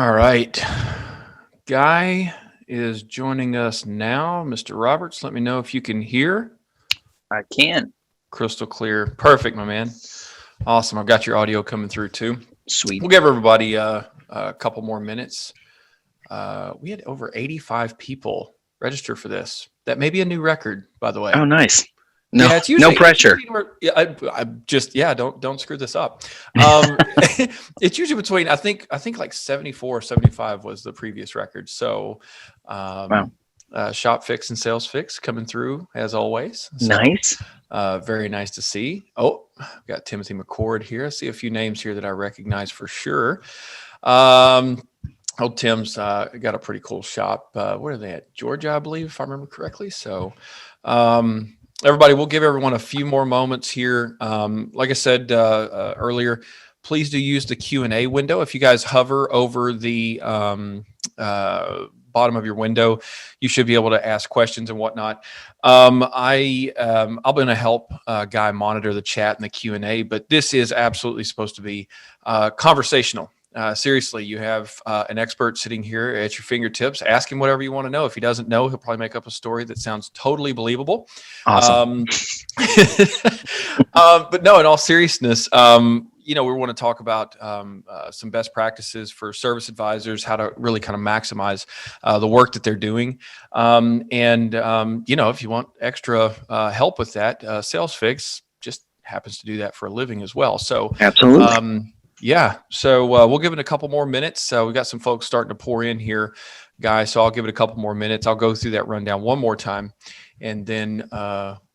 All right. Guy is joining us now. Mr. Roberts, let me know if you can hear. I can. Crystal clear. Perfect, my man. Awesome. I've got your audio coming through too. Sweet. We'll give everybody a couple more minutes. We had over 85 people register for this. That may be a new record, by the way. Oh, nice. No, yeah, it's usually, no pressure. Don't screw this up. It's usually between, I think like 74 or 75 was the previous record. So, Wow. ShopFix and SalesFix coming through as always. So, Nice. very nice to see. Oh, I've got Timothy McCord here. I see a few names here that I recognize for sure. Tim's got a pretty cool shop. Where are they at? Georgia, I believe, if I remember correctly. So, everybody, we'll give everyone a few more moments here. Like I said earlier, please do use the Q&A window. If you guys hover over the bottom of your window, you should be able to ask questions and whatnot. I'm going to help Guy monitor the chat and the Q&A, but this is absolutely supposed to be conversational. Seriously, you have an expert sitting here at your fingertips. Ask him whatever you want to know. If he doesn't know, he'll probably make up a story that sounds totally believable. Awesome. But no, in all seriousness, we want to talk about some best practices for service advisors, how to really kind of maximize the work that they're doing. If you want extra help with that, SalesFix just happens to do that for a living as well. So Absolutely. Yeah. So we'll give it a couple more minutes. We've got some folks starting to pour in here, guys. So I'll give it a couple more minutes. I'll go through that rundown one more time, and then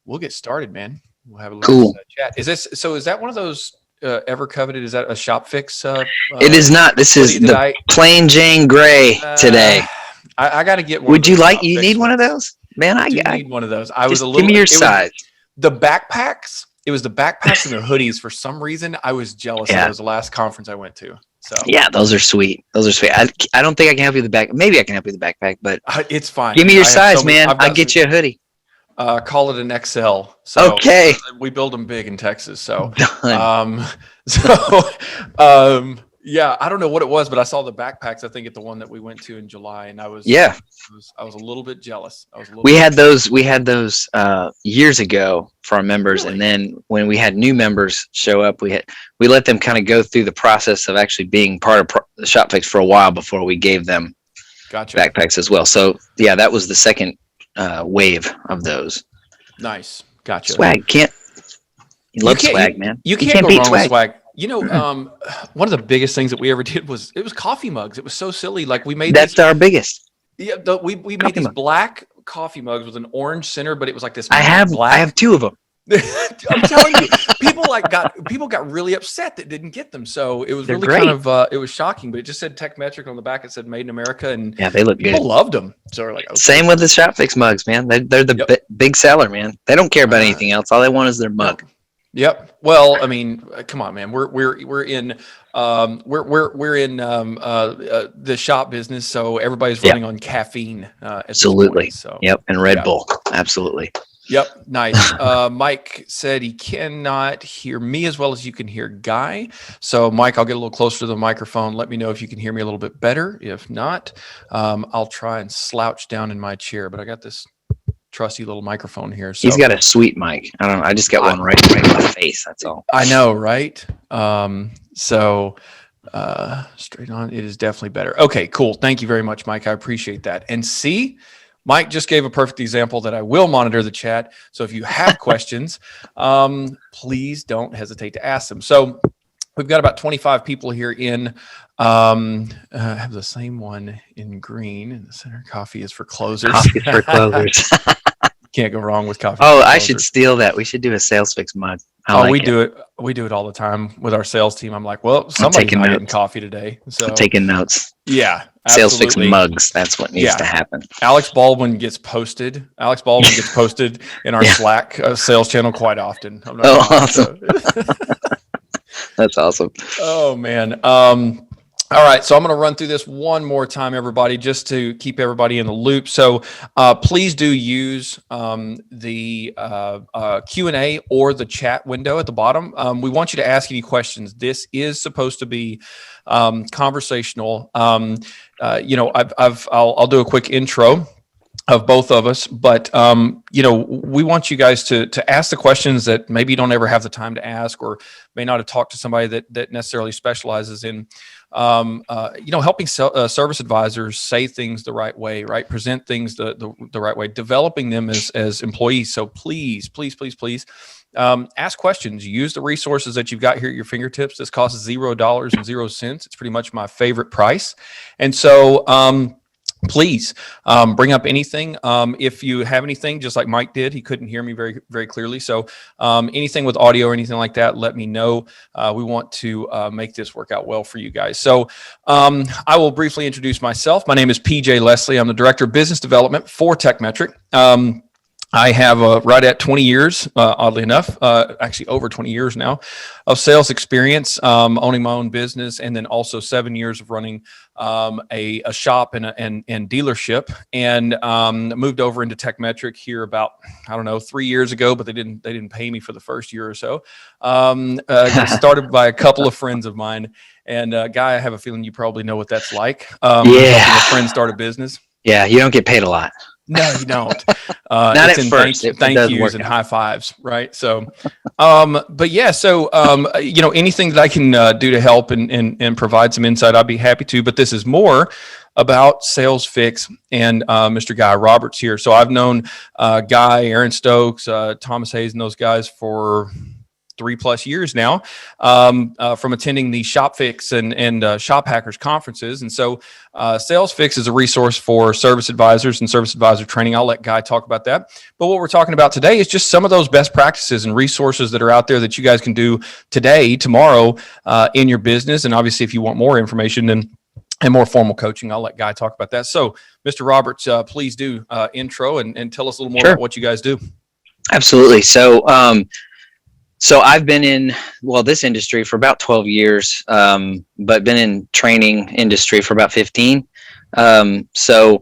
we'll get started, man. We'll have a little chat. Is that one of those ever coveted? Is that a ShopFix? It is not. This is the plain Jane gray today. I got to get one. Would you like? You need one of those, man? I need one of those. I was a little. Give me your size. The backpacks. It was the backpacks and the hoodies. For some reason, I was jealous. That was the last conference I went to. So yeah, those are sweet. I don't think I can help you with the back. Maybe I can help you with the backpack, but it's fine. Give me your size, man. I'll get you a hoodie. Call it an XL. So okay. We build them big in Texas. So done. Yeah, I don't know what it was, but I saw the backpacks. I think at the one that we went to in July, and I was a little bit jealous. We had those years ago for our members, really? And then when we had new members show up, we let them kind of go through the process of actually being part of the ShopFix for a while before we gave them backpacks as well. So yeah, that was the second wave of those. Nice, gotcha. Swag you love swag, man. You can't go wrong with swag. One of the biggest things that we ever did was coffee mugs. It was so silly. Like we made our biggest. Yeah, we made these black coffee mugs with an orange center, but it was like this. I have two of them. I'm telling you, people got really upset that didn't get them. So it was really kind of it was shocking. But it just said Tekmetric on the back. It said Made in America, and yeah, they look people good. Loved them. So we're like, okay. Same with the ShopFix mugs, man. They're the big seller, man. They don't care about anything else. All they want is their mug. Yep. Well, I mean, come on, man. We're in the shop business, so everybody's running on caffeine. Absolutely. So and Red Bull. Absolutely. Yep. Nice. Mike said he cannot hear me as well as you can hear Guy. So, Mike, I'll get a little closer to the microphone. Let me know if you can hear me a little bit better. If not, I'll try and slouch down in my chair. But I got this trusty little microphone here. So he's got a sweet mic. I don't know. I just got one right in my face. That's all. I know, right? Straight on. It is definitely better. Okay, cool. Thank you very much, Mike. I appreciate that. And see, Mike just gave a perfect example that I will monitor the chat. So if you have questions, please don't hesitate to ask them. So we've got about 25 people here in. I have the same one in green, and the center coffee is for closers. Coffee for closers. Can't go wrong with coffee. Oh, I should steal that. We should do a SalesFix mug. We do it. We do it all the time with our sales team. I'm like, well, somebody's not getting coffee today. So I'm taking notes. Yeah. SalesFix mugs. That's what needs to happen. Alex Baldwin gets posted in our Slack sales channel quite often. Awesome. That's awesome. Oh man. All right, so I'm going to run through this one more time, everybody, just to keep everybody in the loop. So please do use the Q&A or the chat window at the bottom. We want you to ask any questions. This is supposed to be conversational. I'll do a quick intro of both of us, but we want you guys to ask the questions that maybe you don't ever have the time to ask, or may not have talked to somebody that necessarily specializes in helping service advisors say things the right way, right? Present things the right way, developing them as employees. So please ask questions. Use the resources that you've got here at your fingertips. This costs $0.00. It's pretty much my favorite price, and so. Please bring up anything. If you have anything, just like Mike did, he couldn't hear me very, very clearly. So anything with audio or anything like that, let me know. We want to make this work out well for you guys. So I will briefly introduce myself. My name is PJ Leslie. I'm the Director of Business Development for Tekmetric. I have right at 20 years, oddly enough, actually over 20 years now of sales experience, owning my own business, and then also 7 years of running a shop and dealership, and moved over into Tekmetric here about, 3 years ago, but they didn't pay me for the first year or so. Started by a couple of friends of mine, and Guy, I have a feeling you probably know what that's like. Helping a friend start a business. Yeah, you don't get paid a lot. No, you don't. Not at first. Thank yous and high fives, right? So, but yeah, so anything that I can do to help and provide some insight, I'd be happy to. But this is more about SalesFix and Mr. Guy Roberts here. So I've known Guy, Aaron Stokes, Thomas Hayes, and those guys for 3+ years now, from attending the ShopFix and Shop Hackers conferences. And so SalesFix is a resource for service advisors and service advisor training. I'll let Guy talk about that. But what we're talking about today is just some of those best practices and resources that are out there that you guys can do today, tomorrow, in your business. And obviously, if you want more information and more formal coaching, I'll let Guy talk about that. So, Mr. Roberts, please do intro and tell us a little more about what you guys do. Absolutely. So I've been in, this industry for about 12 years, but been in training industry for about 15. Started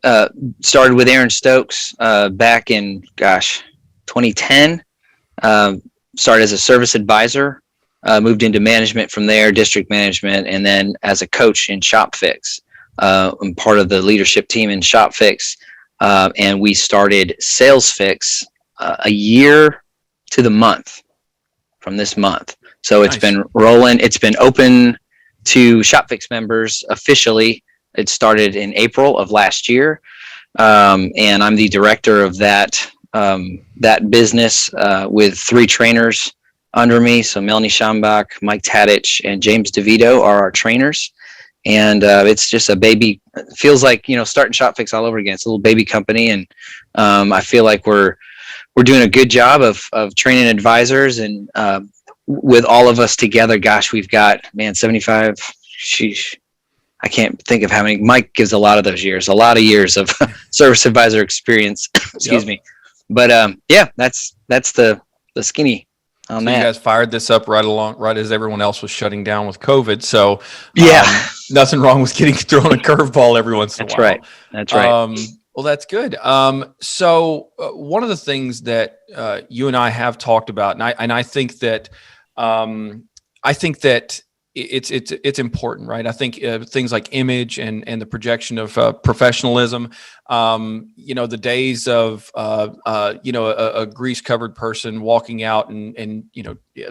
with Aaron Stokes back in, 2010. Started as a service advisor, moved into management from there, district management, and then as a coach in ShopFix. I'm part of the leadership team in ShopFix, and we started SalesFix a year to the month from this month. So it's been rolling. It's been open to ShopFix members officially. It started in April of last year. And I'm the director of that business with 3 trainers under me. So Melanie Schambach, Mike Tadich, and James DeVito are our trainers. And it's just a baby. It feels like, starting ShopFix all over again. It's a little baby company. And I feel like we're doing a good job of training advisors, and with all of us together, we've got 75. I can't think of how many. Mike gives a lot of years of service advisor experience. Excuse me, but that's the skinny on that. You guys fired this up right as everyone else was shutting down with COVID. So nothing wrong with getting thrown a curveball every once in a while. That's right. Well, that's good. So one of the things that you and I have talked about, and I think that it's important, right? I think things like image and the projection of professionalism. The days of a grease-covered person walking out and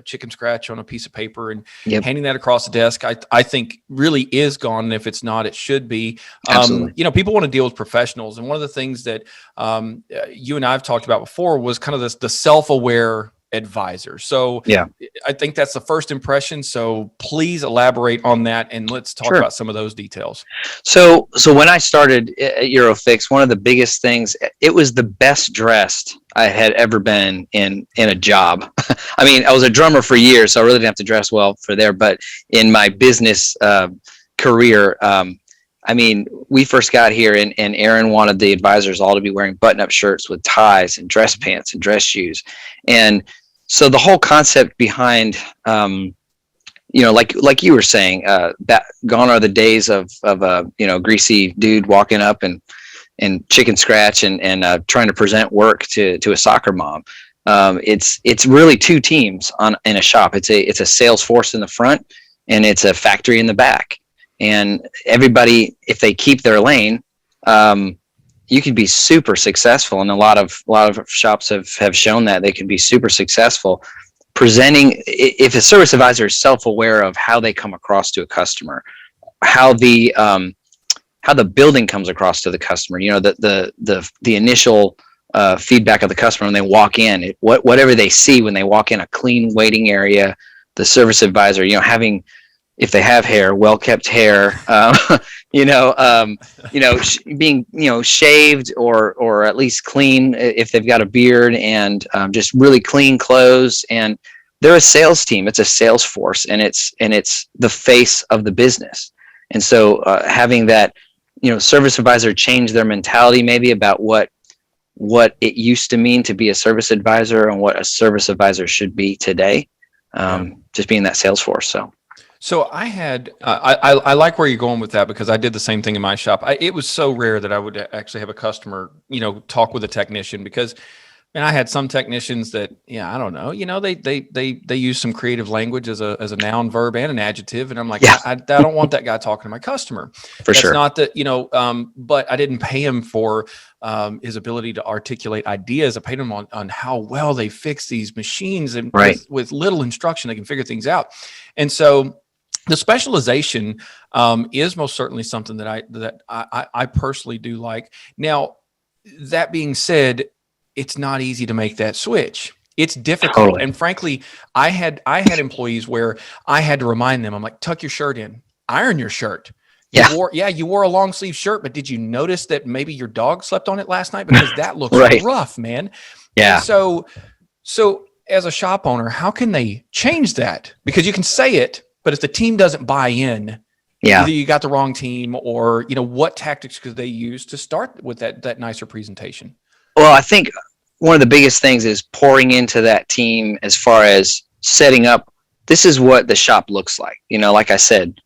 chicken scratch on a piece of paper and handing that across the desk, I think really is gone. And if it's not, it should be. People want to deal with professionals, and one of the things that you and I have talked about before was kind of the self-aware advisor. So I think that's the first impression. So please elaborate on that, and let's talk about some of those details. So when I started at Eurofix, one of the biggest things, it was the best dressed I had ever been in a job. I mean, I was a drummer for years, so I really didn't have to dress well for there. But in my business career, we first got here and Aaron wanted the advisors all to be wearing button-up shirts with ties and dress pants and dress shoes. And so the whole concept behind like you were saying, that gone are the days of greasy dude walking up and chicken scratch and trying to present work to a soccer mom. It's really two teams in a shop. It's a sales force in the front, and it's a factory in the back. And everybody, if they keep their lane, you could be super successful. And a lot of shops have shown that they can be super successful presenting. If a service advisor is self-aware of how they come across to a customer, how the building comes across to the customer, the initial feedback of the customer when they walk in, whatever they see when they walk in, a clean waiting area, the service advisor, having, if they have hair, well-kept hair, being, shaved or at least clean if they've got a beard, and just really clean clothes. And they're a sales team. It's a sales force, and it's the face of the business. And so having that, service advisor change their mentality maybe about what it used to mean to be a service advisor and what a service advisor should be today, just being that sales force. So I had, I like where you're going with that, because I did the same thing in my shop. It was so rare that I would actually have a customer, talk with a technician, because, and I had some technicians that, I don't know, they use some creative language as a noun, verb, and an adjective. And I'm like, I don't want that guy talking to my customer. That's sure. Not that, but I didn't pay him for his ability to articulate ideas. I paid him on how well they fix these machines, and with little instruction, they can figure things out. And so the specialization is most certainly something that I personally do like. Now, that being said, it's not easy to make that switch. It's difficult. Totally. And frankly, I had employees where I had to remind them, I'm like, tuck your shirt in, iron your shirt. You wore a long sleeve shirt, but did you notice that maybe your dog slept on it last night? Because that looks rough, man. Yeah. And so as a shop owner, how can they change that? Because you can say it, but if the team doesn't buy in, either you got the wrong team, or, what tactics could they use to start with that nicer presentation? Well, I think one of the biggest things is pouring into that team as far as setting up. This is what the shop looks like. Like I said,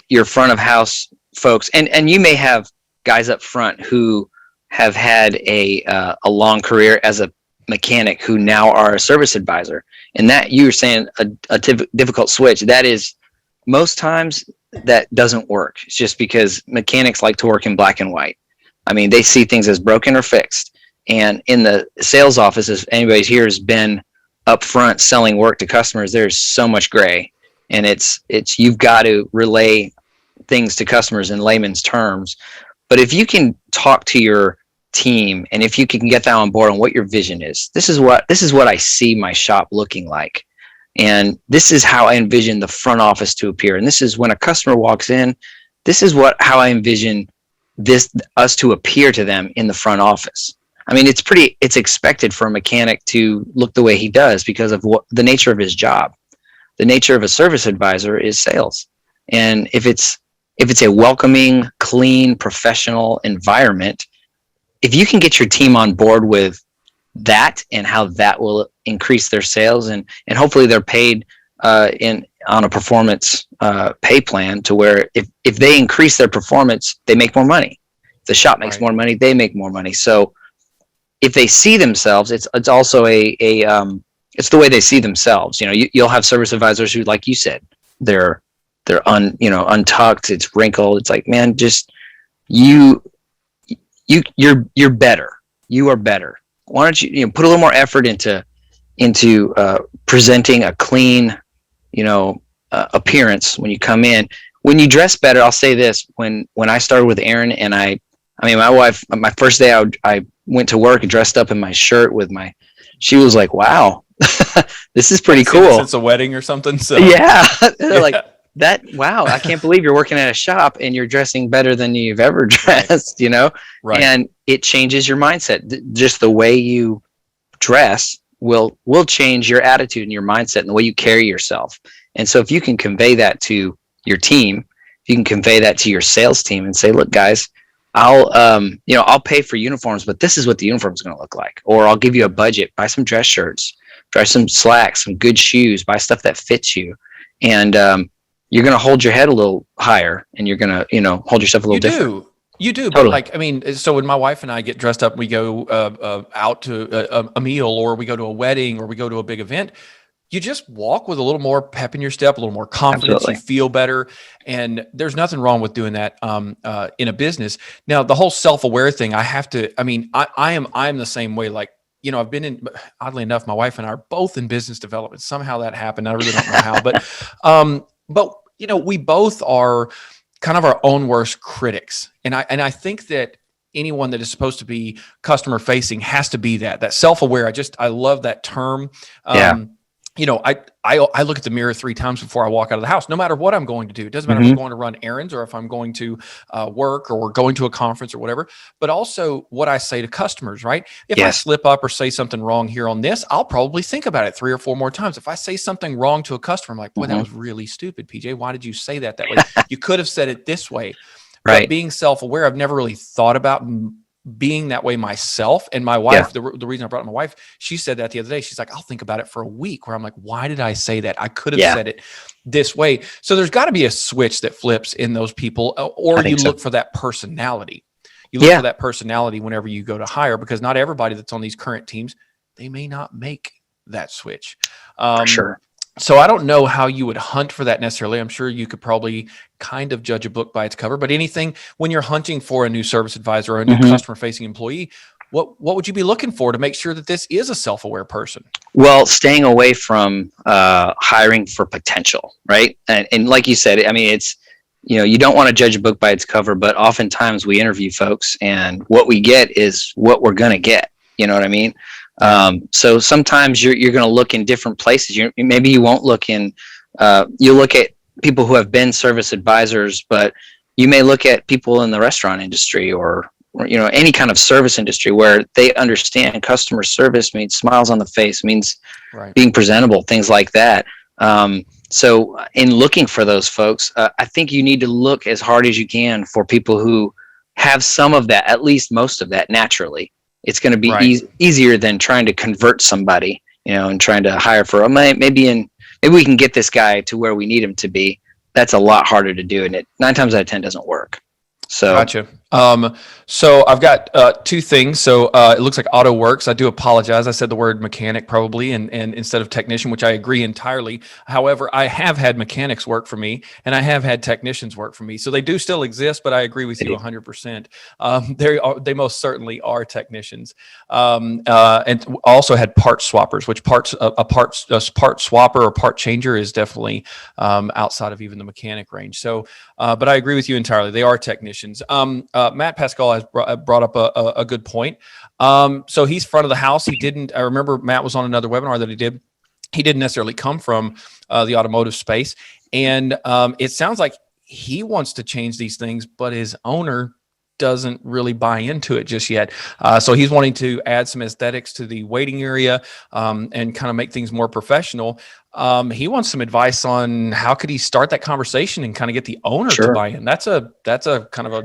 your front of house folks, and you may have guys up front who have had a long career as a mechanic who now are a service advisor. And that, you were saying a difficult switch, that is, most times that doesn't work. It's just because mechanics like to work in black and white. I mean, they see things as broken or fixed. And in the sales office, if anybody here has been up front selling work to customers, there's so much gray. And it's you've got to relay things to customers in layman's terms. But if you can talk to your team, and if you can get that on board on what your vision is, this is what I see my shop looking like, and this is how I envision the front office to appear, and this is when a customer walks in, this is how I envision us to appear to them in the front office. I mean, it's expected for a mechanic to look the way he does because of the nature of his job. The nature of a service advisor is sales, and if it's a welcoming, clean, professional environment, if you can get your team on board with that and how that will increase their sales, and hopefully they're paid on a performance pay plan, to where if they increase their performance, they make more money. If the shop makes more money, they make more money. So if they see themselves, it's also it's the way they see themselves. You'll have service advisors who, like you said, they're untucked, it's wrinkled. It's like, man, just you're better. You are better. Why don't you put a little more effort into presenting a clean, appearance when you come in. When you dress better, I'll say this: when I started with Erin, and I mean, my wife, my first day I went to work and dressed up in my shirt she was like, "Wow, this is pretty cool." It's a wedding or something. So they're like, that, wow, I can't believe you're working at a shop and you're dressing better than you've ever dressed, Right. And it changes your mindset. Just the way you dress will change your attitude and your mindset and the way you carry yourself. And so if you can convey that to your team, if you can convey that to your sales team and say, look, guys, I'll pay for uniforms, but this is what the uniform is going to look like. Or I'll give you a budget, buy some dress shirts, buy some slacks, some good shoes, buy stuff that fits you. and you're going to hold your head a little higher, and you're going to, hold yourself a little different. You do, Totally. but like, I mean, so when my wife and I get dressed up, we go out to a meal, or we go to a wedding, or we go to a big event. You just walk with a little more pep in your step, a little more confidence. Absolutely. You feel better, and there's nothing wrong with doing that in a business. Now, the whole self-aware thing, I am the same way. Like, I've been in. Oddly enough, my wife and I are both in business development. Somehow that happened. I really don't know how, but we both are kind of our own worst critics, and I think that anyone that is supposed to be customer facing has to be that self-aware. I love that term. Yeah. I look at the mirror 3 times before I walk out of the house, no matter what I'm going to do. It doesn't matter if I'm going to run errands, or if I'm going to work, or going to a conference or whatever, but also what I say to customers, right? If I slip up or say something wrong here on this, I'll probably think about it 3 or 4 more times. If I say something wrong to a customer, I'm like, boy, that was really stupid, PJ. Why did you say that way? You could have said it this way. Right. But being self-aware, I've never really thought about being that way myself. And my wife, the reason I brought up my wife, she said that the other day. She's like, I'll think about it for a week, where I'm like, why did I say that? I could have said it this way. So there's got to be a switch that flips in those people, or you look for that personality. You look for that personality whenever you go to hire, because not everybody that's on these current teams, they may not make that switch. For sure. So I don't know how you would hunt for that necessarily. I'm sure you could probably kind of judge a book by its cover, but anything when you're hunting for a new service advisor or a new customer facing employee, what would you be looking for to make sure that this is a self-aware person? Well, staying away from hiring for potential, right? And like you said, I mean, it's, you don't want to judge a book by its cover, but oftentimes we interview folks, and what we get is what we're going to get. You know what I mean? So sometimes you're going to look in different places. Maybe you won't look in, you look at people who have been service advisors, but you may look at people in the restaurant industry, or any kind of service industry, where they understand customer service means smiles on the face, means being presentable, things like that. So in looking for those folks, I think you need to look as hard as you can for people who have some of that, at least most of that, naturally. It's going to be easier than trying to convert somebody, and trying to hire for maybe we can get this guy to where we need him to be. That's a lot harder to do, and it 9 times out of 10 doesn't work. So gotcha. So I've got 2 things. So it looks like auto works. I do apologize. I said the word mechanic probably, and instead of technician, which I agree entirely. However, I have had mechanics work for me, and I have had technicians work for me. So they do still exist, but I agree with you 100%. They most certainly are technicians. And also had part swappers, which part swapper or part changer is definitely outside of even the mechanic range. So, but I agree with you entirely. They are technicians. Matt Pascal has brought up a good point. So he's front of the house. I remember Matt was on another webinar that he did. He didn't necessarily come from the automotive space. And it sounds like he wants to change these things, but his owner doesn't really buy into it just yet. So he's wanting to add some aesthetics to the waiting area and kind of make things more professional. He wants some advice on how could he start that conversation and kind of get the owner to buy in. That's a kind of a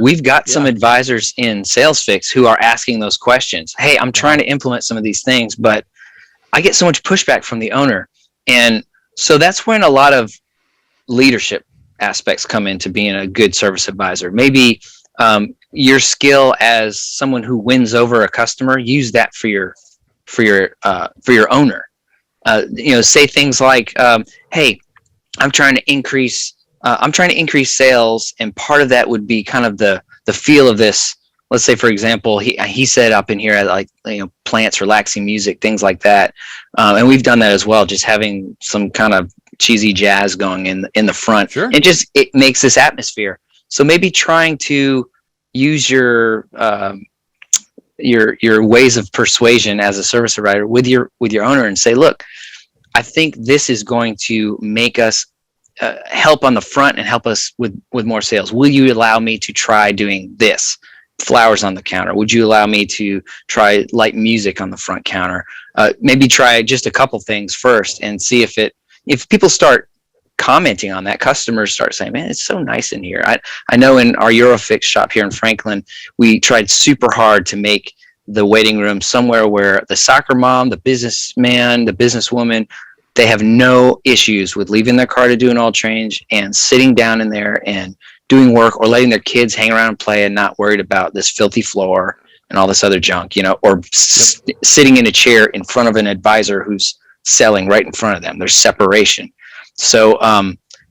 we've got some advisors in SalesFix who are asking those questions. Hey, I'm trying to implement some of these things, but I get so much pushback from the owner. And so that's when a lot of leadership aspects come into being a good service advisor. Maybe your skill as someone who wins over a customer, use that for your owner. Say things like, "Hey, I'm trying to increase sales, and part of that would be kind of the feel of this." Let's say, for example, he said up in here, like, plants, relaxing music, things like that, and we've done that as well. Just having some kind of cheesy jazz going in the front, it makes this atmosphere. So maybe trying to use your ways of persuasion as a service provider with your owner and say, look, I think this is going to make us help on the front and help us with more sales. Will you allow me to try doing this? Flowers on the counter. Would you allow me to try light music on the front counter? Maybe try just a couple things first and see if people start commenting on that, customers start saying, man, it's so nice in here. I know in our Eurofix shop here in Franklin, we tried super hard to make the waiting room somewhere where the soccer mom, the businessman, the businesswoman they have no issues with leaving their car to do an oil change and sitting down in there and doing work, or letting their kids hang around and play and not worried about this filthy floor and all this other junk, or sitting in a chair in front of an advisor who's selling right in front of them. There's separation. So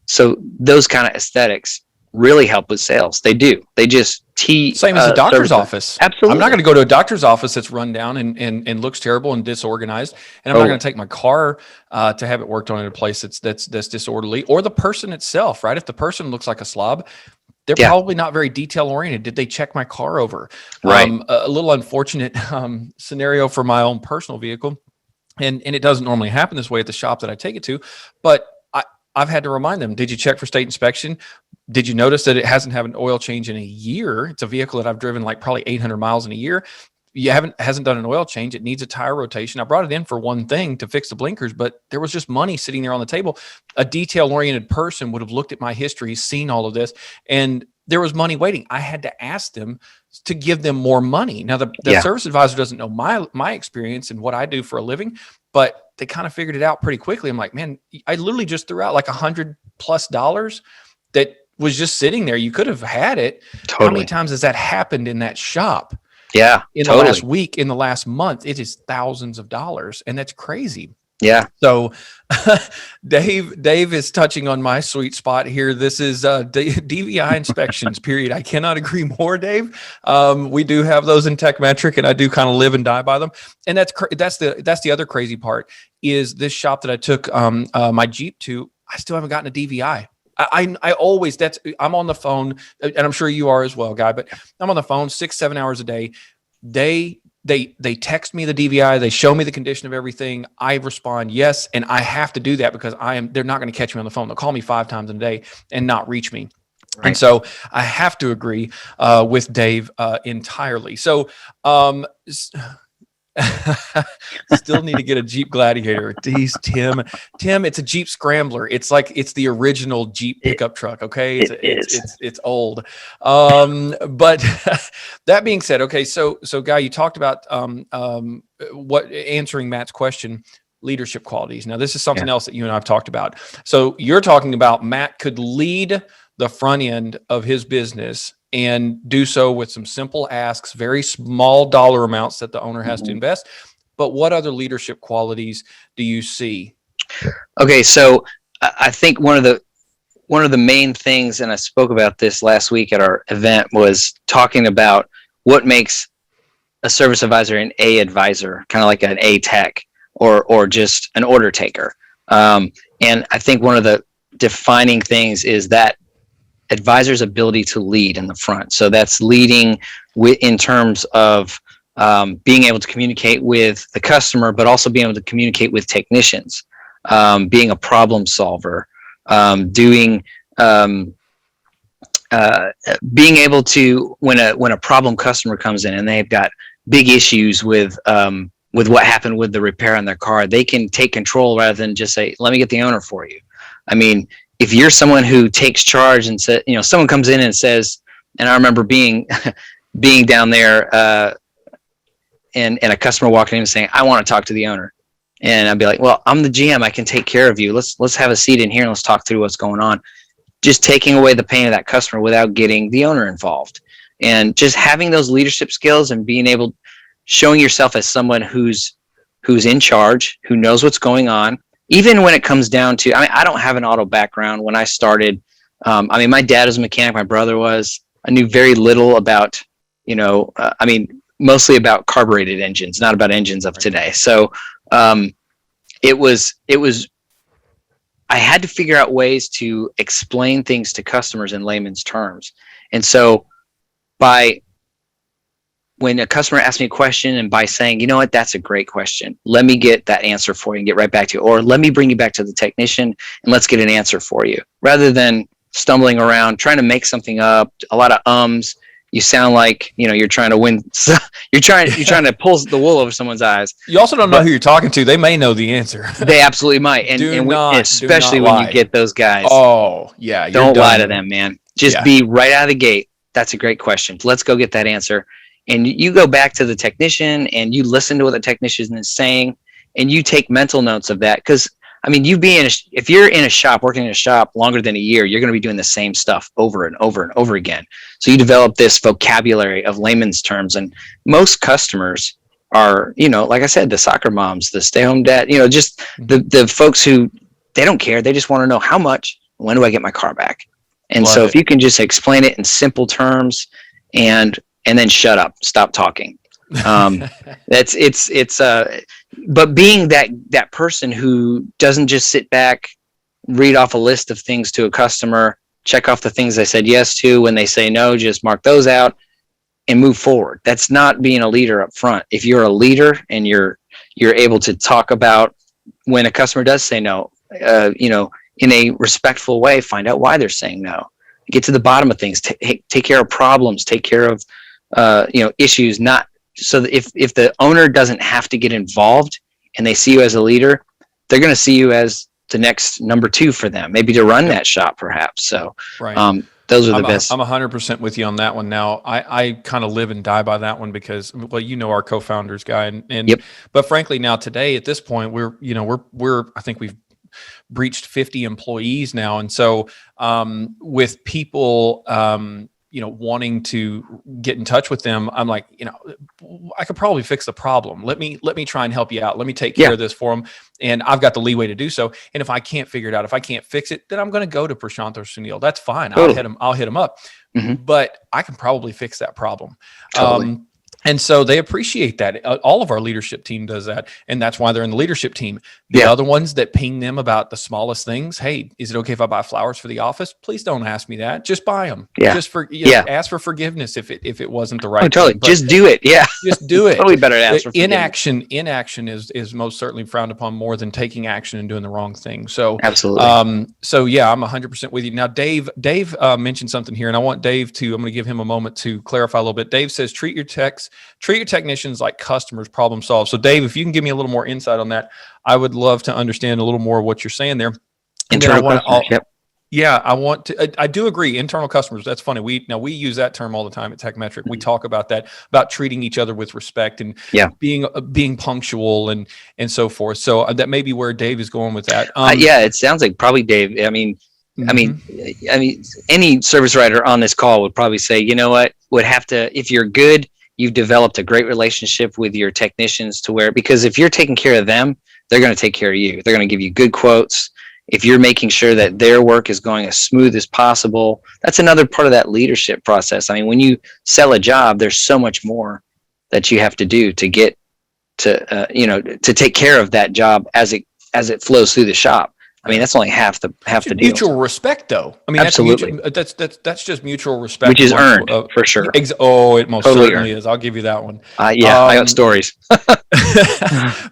so those kind of aesthetics really help with sales. They do. They just same as a doctor's office. Absolutely. I'm not going to go to a doctor's office that's run down and looks terrible and disorganized, and I'm not going to take my car to have it worked on in a place that's disorderly, or the person itself, right? If the person looks like a slob, they're probably not very detail oriented. Did they check my car over? Right. A little unfortunate scenario for my own personal vehicle, and it doesn't normally happen this way at the shop that I take it to, but I've had to remind them, did you check for state inspection? Did you notice that it hasn't had an oil change in a year? It's a vehicle that I've driven like probably 800 miles in a year. Hasn't done an oil change. It needs a tire rotation. I brought it in for one thing, to fix the blinkers, but there was just money sitting there on the table. A detail-oriented person would have looked at my history, seen all of this, and there was money waiting. I had to ask them to give them more money. Now, the service advisor doesn't know my experience and what I do for a living, but they kind of figured it out pretty quickly. I'm like, man, I literally just threw out like $100+ that was just sitting there. You could have had it. Totally. How many times has that happened in that shop? Yeah. In the last week, in the last month, it is thousands of dollars, and that's crazy. Yeah. So Dave is touching on my sweet spot here. This is DVI inspections, period. I cannot agree more, Dave. We do have those in Tekmetric, and I do kind of live and die by them. And that's the other crazy part, is this shop that I took my Jeep to, I still haven't gotten a DVI. I always, I'm on the phone, and I'm sure you are as well, Guy, but I'm on the phone 6-7 hours a day. They text me the DVI. They show me the condition of everything. I respond yes, and I have to do that because they're not going to catch me on the phone. They'll call me 5 times in a day and not reach me. Right. And so I have to agree with Dave entirely. So still need to get a Jeep Gladiator. Geez, Tim, it's a Jeep Scrambler. It's the original Jeep pickup truck. Okay. It's old. But that being said, okay. So Guy, you talked about, answering Matt's question, leadership qualities. Now this is something else that you and I've talked about. So you're talking about Matt could lead the front end of his business and do so with some simple asks, very small dollar amounts that the owner has to invest. But what other leadership qualities do you see? Okay, so I think one of the main things, and I spoke about this last week at our event, was talking about what makes a service advisor an A advisor, kind of like an A tech, or just an order taker. And I think one of the defining things is that advisor's ability to lead in the front. So that's leading in terms of being able to communicate with the customer, but also being able to communicate with technicians, being a problem solver, being able to, when a problem customer comes in and they've got big issues with what happened with the repair on their car, they can take control rather than just say, let me get the owner for you. I mean, if you're someone who takes charge and says, someone comes in and says, and I remember being down there and a customer walking in and saying, I want to talk to the owner. And I'd be like, well, I'm the GM. I can take care of you. Let's have a seat in here and let's talk through what's going on. Just taking away the pain of that customer without getting the owner involved. And just having those leadership skills and showing yourself as someone who's in charge, who knows what's going on. Even when it comes down to, I don't have an auto background. When I started, my dad was a mechanic, my brother was. I knew very little about, mostly about carbureted engines, not about engines of today. So it was, I had to figure out ways to explain things to customers in layman's terms. And so when a customer asks me a question and by saying, you know what, that's a great question. Let me get that answer for you and get right back to you. Or let me bring you back to the technician and let's get an answer for you. Rather than stumbling around, trying to make something up, a lot of ums. You sound like, you're trying to win. You're trying to pull the wool over someone's eyes. You also don't know who you're talking to. They may know the answer. They absolutely might. Especially when you get those guys. Oh, yeah. Don't lie to them, man. Just be right out of the gate. That's a great question. Let's go get that answer. And you go back to the technician and you listen to what the technician is saying and you take mental notes of that. Because, I mean, if you're in a shop, working in a shop longer than a year, you're going to be doing the same stuff over and over and over again. So you develop this vocabulary of layman's terms, and most customers are, like I said, the soccer moms, the stay-home dad, just the folks who, they don't care. They just want to know how much, when do I get my car back? And so if you can just explain it in simple terms and then shut up, stop talking. But being that person who doesn't just sit back, read off a list of things to a customer, check off the things they said yes to. When they say no, just mark those out and move forward. That's not being a leader up front. If you're a leader and you're able to talk about when a customer does say no, in a respectful way, find out why they're saying no, get to the bottom of things, take care of problems, take care of issues, not so that if the owner doesn't have to get involved and they see you as a leader, they're going to see you as the next number two for them, maybe to run that shop perhaps. So right. Those are the best. I'm 100% with you on that one. Now I kind of live and die by that one because, well, our co-founders, Guy, and yep. But frankly, now today at this point, we're I think we've breached 50 employees now. And so, with people, wanting to get in touch with them, I'm like, I could probably fix the problem. Let me try and help you out. Let me take care of this for them. And I've got the leeway to do so. And if I can't figure it out, if I can't fix it, then I'm going to go to Prashant or Sunil. That's fine. Totally. I'll hit them up, but I can probably fix that problem. Totally. And so they appreciate that. All of our leadership team does that. And that's why they're in the leadership team. The other ones that ping them about the smallest things. Hey, is it okay if I buy flowers for the office? Please don't ask me that. Just buy them. Just ask for forgiveness if it wasn't the right thing. Totally. Just do it. Yeah. Just do it. Totally better to ask for forgiveness. Inaction is most certainly frowned upon more than taking action and doing the wrong thing. So absolutely. I'm 100% with you. Now, Dave mentioned something here, and I want Dave I'm going to give him a moment to clarify a little bit. Dave says, treat your technicians like customers, problem solve. So Dave, if you can give me a little more insight on that, I would love to understand a little more of what you're saying there. And then I do agree. Internal customers. That's funny. We use that term all the time at Tekmetric. We talk about that, about treating each other with respect and being punctual and so forth. So that may be where Dave is going with that. It sounds like probably Dave. I mean, any service writer on this call would probably say, if you're good, you've developed a great relationship with your technicians because if you're taking care of them, they're going to take care of you. They're going to give you good quotes. If you're making sure that their work is going as smooth as possible, that's another part of that leadership process. I mean, when you sell a job, there's so much more that you have to do to get to take care of that job as it flows through the shop. I mean, that's only half the deal. Mutual respect, though. I mean, absolutely. That's just mutual respect, which is earned for sure. It most totally certainly is. I'll give you that one. I got stories.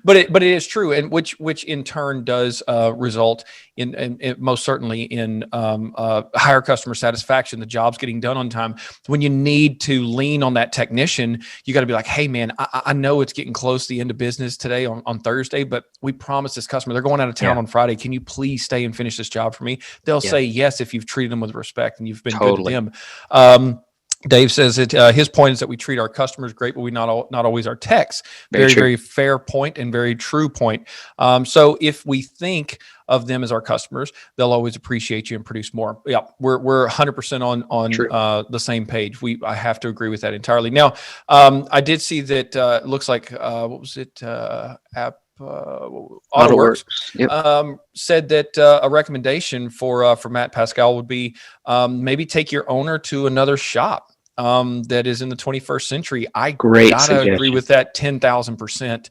But it is true, and which in turn does result in most certainly in higher customer satisfaction. The job's getting done on time. When you need to lean on that technician, you got to be like, hey man, I know it's getting close to the end of business today on Thursday, but we promised this customer they're going out of town on Friday. Can you please stay and finish this job for me? They'll say yes if you've treated them with respect and you've been good to them. Dave says that his point is that we treat our customers great, but we not always our techs. Very fair point and very true point. So if we think of them as our customers, they'll always appreciate you and produce more. Yeah, we're 100% on the same page. I have to agree with that entirely. Now, I did see that it looks like what was it? AutoWorks said that a recommendation for Matt Pascal would be maybe take your owner to another shop that is in the 21st century. I gotta agree with that 10,000%.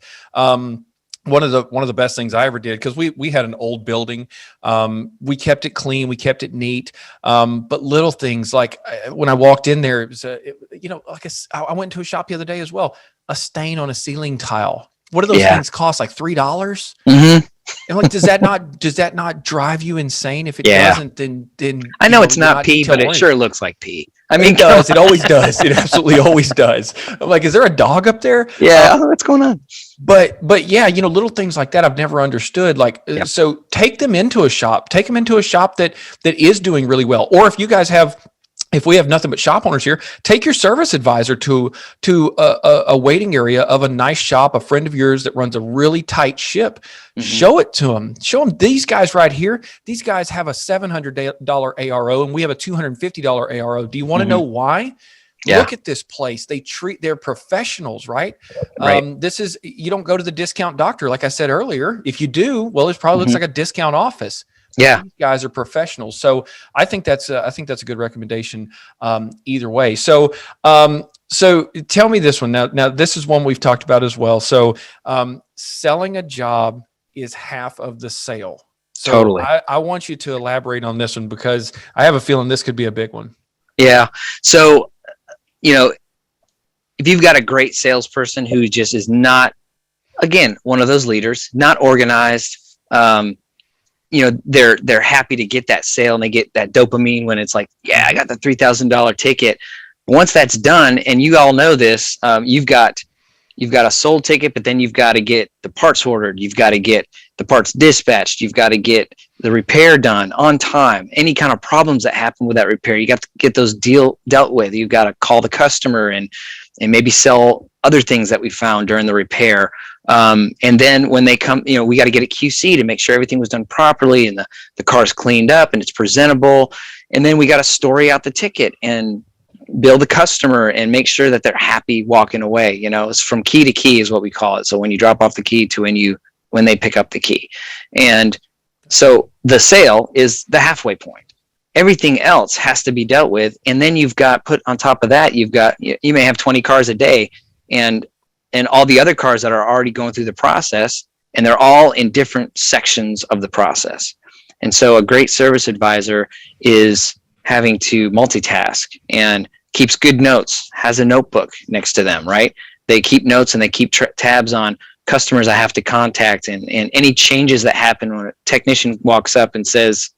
One of the best things I ever did, because we had an old building, we kept it clean, we kept it neat, but little things like when I walked in there, it was I went to a shop the other day as well, a stain on a ceiling tile. What do those things cost? Like $3? Mm-hmm. And like, does that not drive you insane? If it doesn't, then I know it's not pee, but it sure looks like pee. I mean, it does. It always does. It absolutely always does. I'm like, is there a dog up there? Yeah, what's going on? But yeah, little things like that I've never understood. Like, so take them into a shop. Take them into a shop that is doing really well. Or if you guys have if we have nothing but shop owners here, take your service advisor to a waiting area of a nice shop, a friend of yours that runs a really tight ship. Show it to them. Show them these guys right here. These guys have a $700 ARO and we have a $250 ARO. Do you want to know why? Yeah. Look at this place. They're professionals, right? This is, you don't go to the discount doctor. Like I said earlier, if you do, well, it probably looks like a discount office. Yeah. These guys are professionals. So I think that's a good recommendation either way. So tell me this one. Now this is one we've talked about as well. So selling a job is half of the sale. So Totally. I want you to elaborate on this one because I have a feeling this could be a big one. Yeah. So, if you've got a great salesperson who just is not, again, one of those leaders, not organized, they're happy to get that sale and they get that dopamine when it's like, yeah, I got the $3,000 ticket. Once that's done, and you all know this, you've got a sold ticket, but then you've got to get the parts ordered. You've got to get the parts dispatched. You've got to get the repair done on time. Any kind of problems that happen with that repair, you got to get those dealt with. You've got to call the customer and maybe sell other things that we found during the repair. And then when they come, we got to get a QC to make sure everything was done properly and the car's cleaned up and it's presentable. And then we got to story out the ticket and bill the customer and make sure that they're happy walking away. It's from key to key is what we call it. So when you drop off the key to when they pick up the key. And so the sale is the halfway point. Everything else has to be dealt with. And then you've got put on top of that, you may have 20 cars a day and all the other cars that are already going through the process, and they're all in different sections of the process. And so a great service advisor is having to multitask and keeps good notes, has a notebook next to them, right? They keep notes and they keep tabs on customers I have to contact and any changes that happen when a technician walks up and says,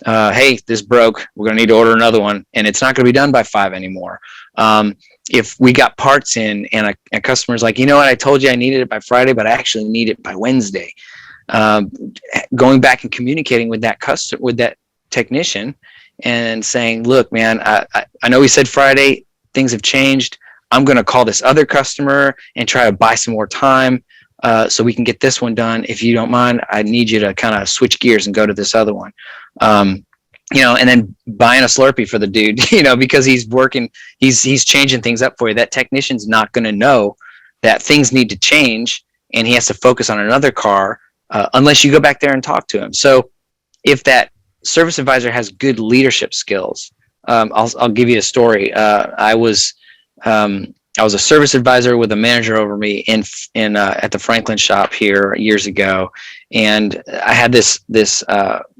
hey, this broke, we're going to need to order another one, and it's not going to be done by 5 anymore. If we got parts in and a customer's like, I told you I needed it by Friday, but I actually need it by Wednesday. Going back and communicating with that technician and saying, look, man, I know we said Friday, things have changed. I'm going to call this other customer and try to buy some more time so we can get this one done. If you don't mind, I need you to kind of switch gears and go to this other one. And then buying a Slurpee for the dude, because he's working, he's changing things up for you. That technician's not going to know that things need to change and he has to focus on another car unless you go back there and talk to him. So if that service advisor has good leadership skills, I'll give you a story. I was a service advisor with a manager over me at the Franklin shop here years ago, and I had this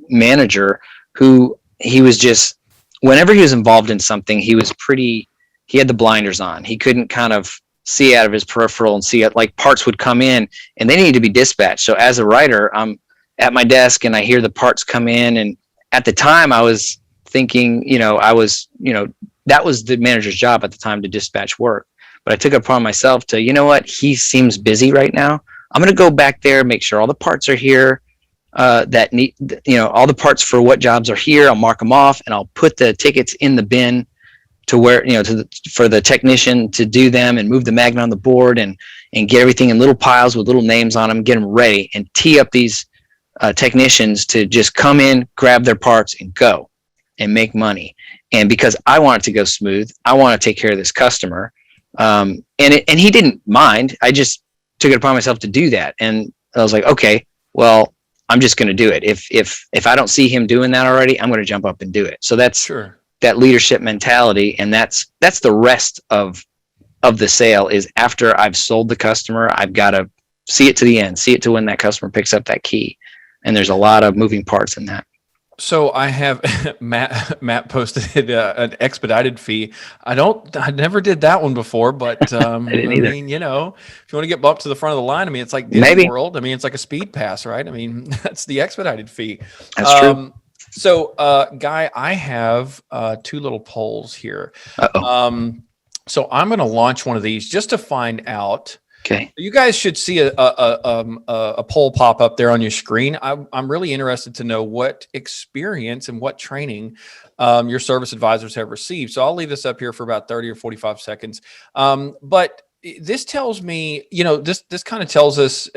manager who he was just, whenever he was involved in something, he had the blinders on. He couldn't kind of see out of his peripheral and see it, like parts would come in and they needed to be dispatched. So as a writer, I'm at my desk and I hear the parts come in, and at the time I was thinking, that was the manager's job at the time to dispatch work. But I took it upon myself to, he seems busy right now. I'm going to go back there, make sure all the parts are here, that need, all the parts for what jobs are here. I'll mark them off and I'll put the tickets in the bin to where, for the technician to do them and move the magnet on the board and get everything in little piles with little names on them, get them ready and tee up these technicians to just come in, grab their parts and go and make money. And because I want it to go smooth, I want to take care of this customer. And he didn't mind. I just took it upon myself to do that. And I was like, okay, well, I'm just going to do it. If I don't see him doing that already, I'm going to jump up and do it. So that's sure. That leadership mentality. And that's the rest of the sale is after I've sold the customer, I've got to see it to the end, see it to when that customer picks up that key. And there's a lot of moving parts in that. So I have Matt posted an expedited fee. I never did that one before, but I mean, if you want to get bumped to the front of the line, I mean, it's like Disney World. I mean, it's like a speed pass, right? I mean, that's the expedited fee. That's true. So, Guy, I have 2 little polls here. So I'm going to launch one of these just to find out. Okay. You guys should see a poll pop up there on your screen. I'm really interested to know what experience and what training your service advisors have received. So I'll leave this up here for about 30 or 45 seconds. But this tells me, this kind of tells us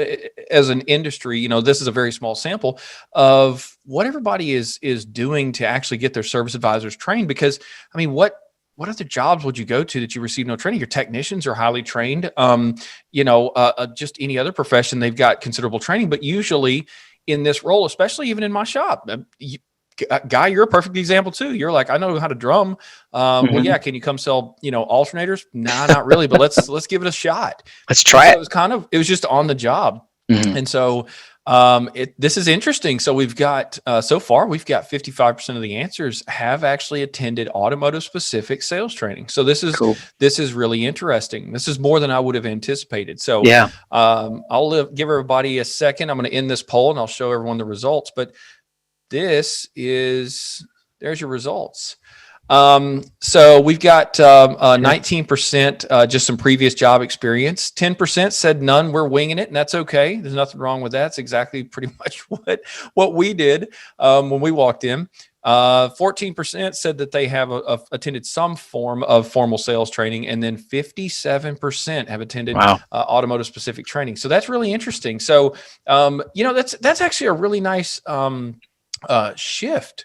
as an industry, this is a very small sample of what everybody is doing to actually get their service advisors trained. Because I mean, what other jobs would you go to that you receive no training? Your technicians are highly trained. Just any other profession, they've got considerable training. But usually in this role, especially even in my shop, Guy, you're a perfect example too. You're like, I know how to drum. Well, yeah. Can you come sell, alternators? Nah, not really, but let's give it a shot. Let's try it. It was just on the job. And so this is interesting. So we've got, so far, we've got 55% of the answers have actually attended automotive specific sales training. So this is cool. This is really interesting. This is more than I would have anticipated. So yeah, give everybody a second. I'm going to end this poll and I'll show everyone the results, but there's your results. So we've got 19% just some previous job experience. 10% said none, we're winging it, and that's okay. There's nothing wrong with that. It's exactly pretty much what we did when we walked in. 14% said that they have attended some form of formal sales training, and then 57% have attended automotive specific training. So that's really interesting. So that's actually a really nice shift.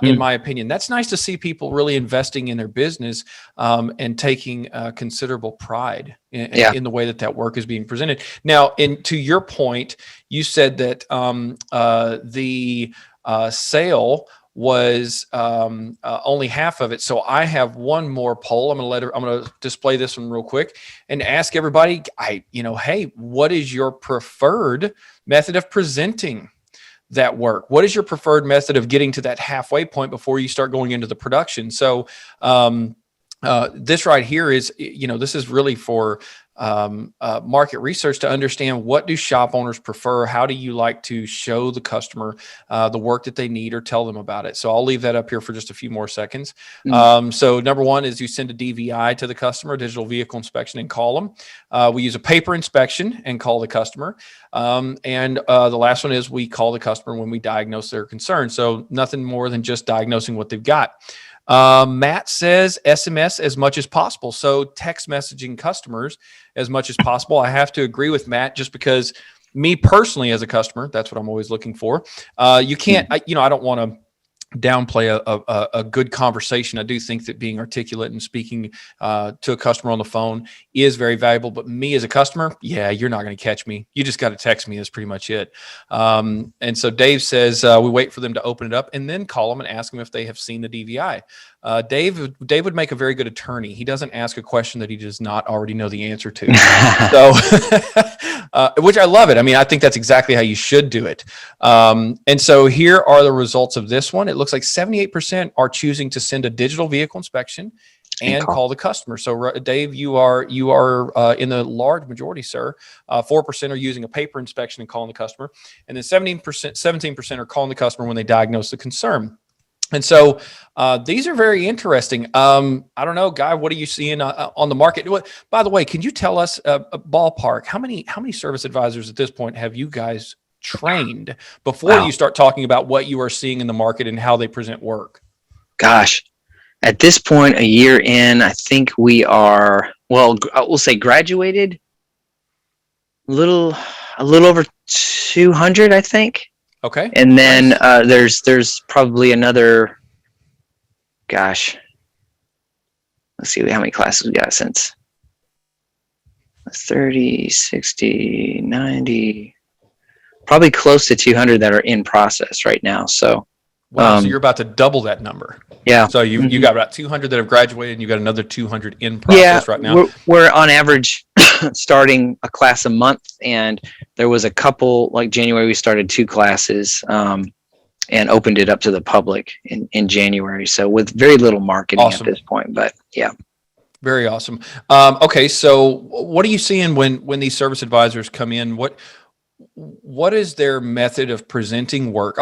In my opinion, that's nice to see people really investing in their business and taking considerable pride in the way that work is being presented. Now, to your point, you said that the sale was only half of it. So I have one more poll. I'm going to display this one real quick and ask everybody, hey, what is your preferred method of presenting that work? What is your preferred method of getting to that halfway point before you start going into the production? So this right here is, this is really for market research to understand, what do shop owners prefer? How do you like to show the customer the work that they need or tell them about it? So I'll leave that up here for just a few more seconds. So number one is you send a DVI to the customer, digital vehicle inspection, and call them. We use a paper inspection and call the customer. And the last one is we call the customer when we diagnose their concern. So nothing more than just diagnosing what they've got. Matt says SMS as much as possible. So text messaging customers as much as possible. I have to agree with Matt, just because me personally as a customer, that's what I'm always looking for. You can't, I don't want to downplay a good conversation. I do think that being articulate and speaking to a customer on the phone is very valuable. But me as a customer, you're not going to catch me. You just got to text me. That's pretty much it. And so Dave says we wait for them to open it up and then call them and ask them if they have seen the DVI. Dave would make a very good attorney. He doesn't ask a question that he does not already know the answer to. So, which I love it. I mean, I think that's exactly how you should do it. And so here are the results of this one. It looks like 78% are choosing to send a digital vehicle inspection and call the customer. So Dave, you are in the large majority, sir. 4% are using a paper inspection and calling the customer. And then 17% are calling the customer when they diagnose the concern. And so these are very interesting. I don't know, Guy, what are you seeing on the market? By the way, can you tell us a ballpark, how many service advisors at this point have you guys trained before you start talking about what you are seeing in the market and how they present work? Gosh, at this point, a year in, I think we are, we'll say graduated a little over 200, I think. Okay. And then there's probably another, gosh, let's see how many classes we got since 30, 60, 90, probably close to 200 that are in process right now. So wow, so you're about to double that number. Yeah. So you got about 200 that have graduated, and you got another 200 in process right now. We're on average starting a class a month, and there was a couple, like January, we started 2 classes and opened it up to the public in January. So with very little marketing at this point, but yeah. Very awesome. Okay, so what are you seeing when these service advisors come in? what is their method of presenting work?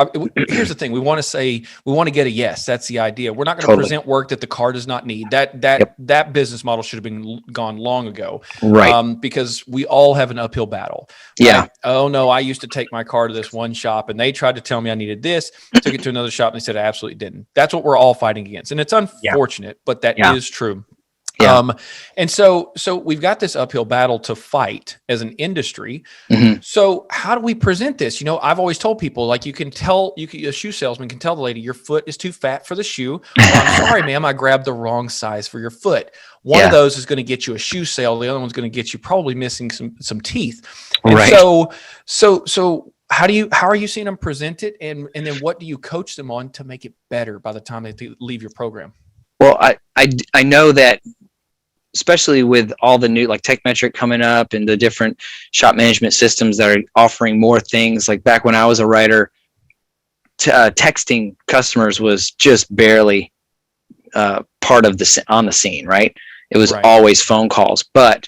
Here's the thing. We want to get a yes. That's the idea. We're not going to present work that the car does not need. That business model should have been gone long ago. Right. Because we all have an uphill battle. Right? Yeah. Oh no, I used to take my car to this one shop and they tried to tell me I needed this, took it to another shop and they said I absolutely didn't. That's what we're all fighting against. And it's unfortunate, but that is true. Yeah. And so we've got this uphill battle to fight as an industry. Mm-hmm. So how do we present this? I've always told people, like, a shoe salesman can tell the lady, your foot is too fat for the shoe. I'm sorry, ma'am, I grabbed the wrong size for your foot. One of those is going to get you a shoe sale. The other one's going to get you probably missing some teeth. And right. So how are you seeing them present it? And then what do you coach them on to make it better by the time they leave your program? Well, I know that, especially with all the new, like Tekmetric coming up and the different shop management systems that are offering more things. Like back when I was a writer, texting customers was just barely part of on the scene, right? It was always phone calls. But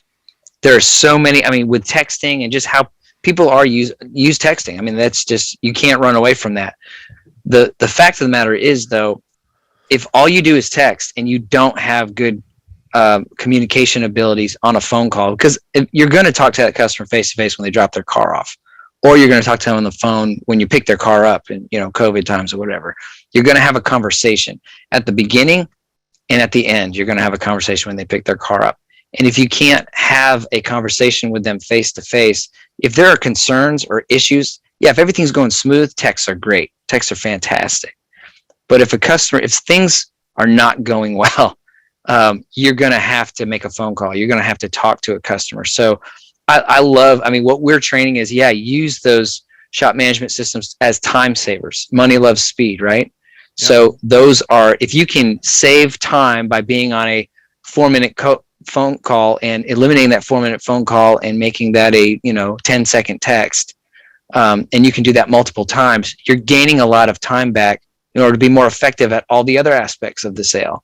there are so many, with texting and just how people are use texting. That's just, you can't run away from that. The fact of the matter is, though, if all you do is text and you don't have good communication abilities on a phone call, because you're going to talk to that customer face to face when they drop their car off, or you're going to talk to them on the phone when you pick their car up in COVID times or whatever. You're going to have a conversation at the beginning and at the end. You're going to have a conversation when they pick their car up. And if you can't have a conversation with them face to face, if there are concerns or issues, if everything's going smooth, texts are great. Texts are fantastic. But if things are not going well, you're going to have to make a phone call. You're going to have to talk to a customer. So I love, what we're training is, use those shop management systems as time savers. Money loves speed, right? Yep. So those are, if you can save time by being on a 4-minute phone call and eliminating that 4-minute phone call and making that a 10-second text, and you can do that multiple times, you're gaining a lot of time back in order to be more effective at all the other aspects of the sale.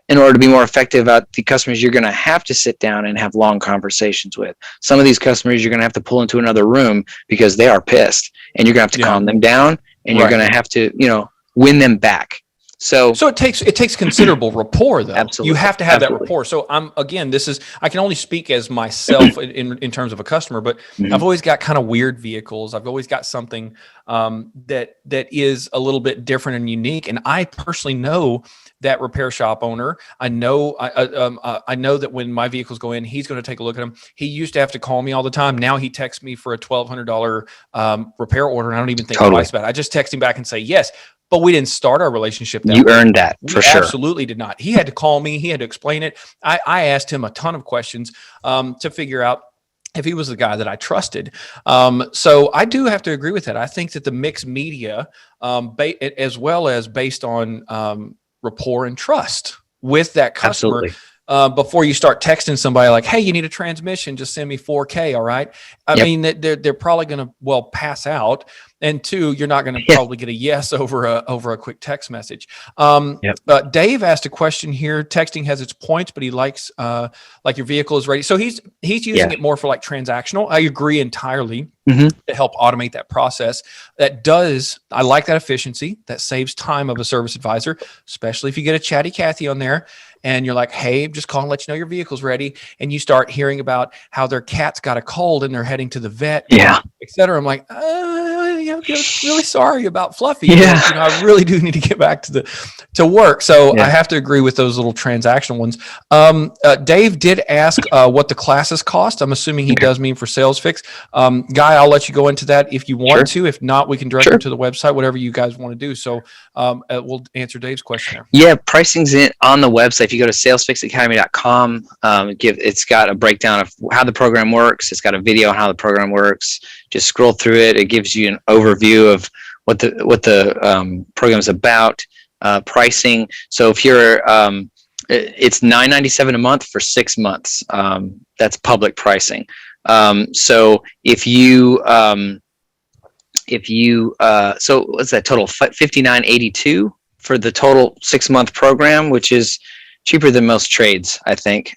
In order to be more effective at the customers you're going to have to sit down and have long conversations with. Some of these customers you're going to have to pull into another room because they are pissed, and you're going to have to calm them down, and you're going to have to, win them back. So it takes considerable rapport, though. Absolutely. You have to have that rapport. So I can only speak as myself in terms of a customer, but I've always got kind of weird vehicles. I've always got something that is a little bit different and unique. And I personally know that repair shop owner. I know that when my vehicles go in, he's going to take a look at them. He used to have to call me all the time. Now he texts me for a $1,200 repair order, and I don't even think twice about it. I just text him back and say yes. But we didn't start our relationship that way. You earned that, for sure. Absolutely did not. He had to call me. He had to explain it. I asked him a ton of questions to figure out if he was the guy that I trusted. So I do have to agree with that. I think that the mixed media, as well as based on rapport and trust with that customer. Before you start texting somebody like, hey, you need a transmission, just send me 4K, all right? I mean, they're probably going to, pass out. And two, you're not going to probably get a yes over a quick text message. Dave asked a question here. Texting has its points, but he likes like your vehicle is ready. So he's using it more for like transactional. I agree entirely to help automate that process. I like that efficiency. That saves time of a service advisor, especially if you get a chatty Cathy on there and you're like, hey, just call and let you know your vehicle's ready. And you start hearing about how their cat's got a cold and they're heading to the vet, et cetera. I'm like, really sorry about Fluffy. But, I really do need to get back to work. So I have to agree with those little transactional ones. Dave did ask what the classes cost. I'm assuming he does mean for SalesFix. Guy, I'll let you go into that if you want to. If not, we can direct you to the website, whatever you guys want to do. So we'll answer Dave's question there. Yeah, pricing's on the website. If you go to salesfixacademy.com, it's got a breakdown of how the program works. It's got a video on how the program works. Just scroll through it. It gives you an overview of what the program is about. Pricing. So if you're, it's $9.97 a month for 6 months. That's public pricing. So if you, so what's that total? $59.82 for the total 6-month program, which is cheaper than most trades, I think.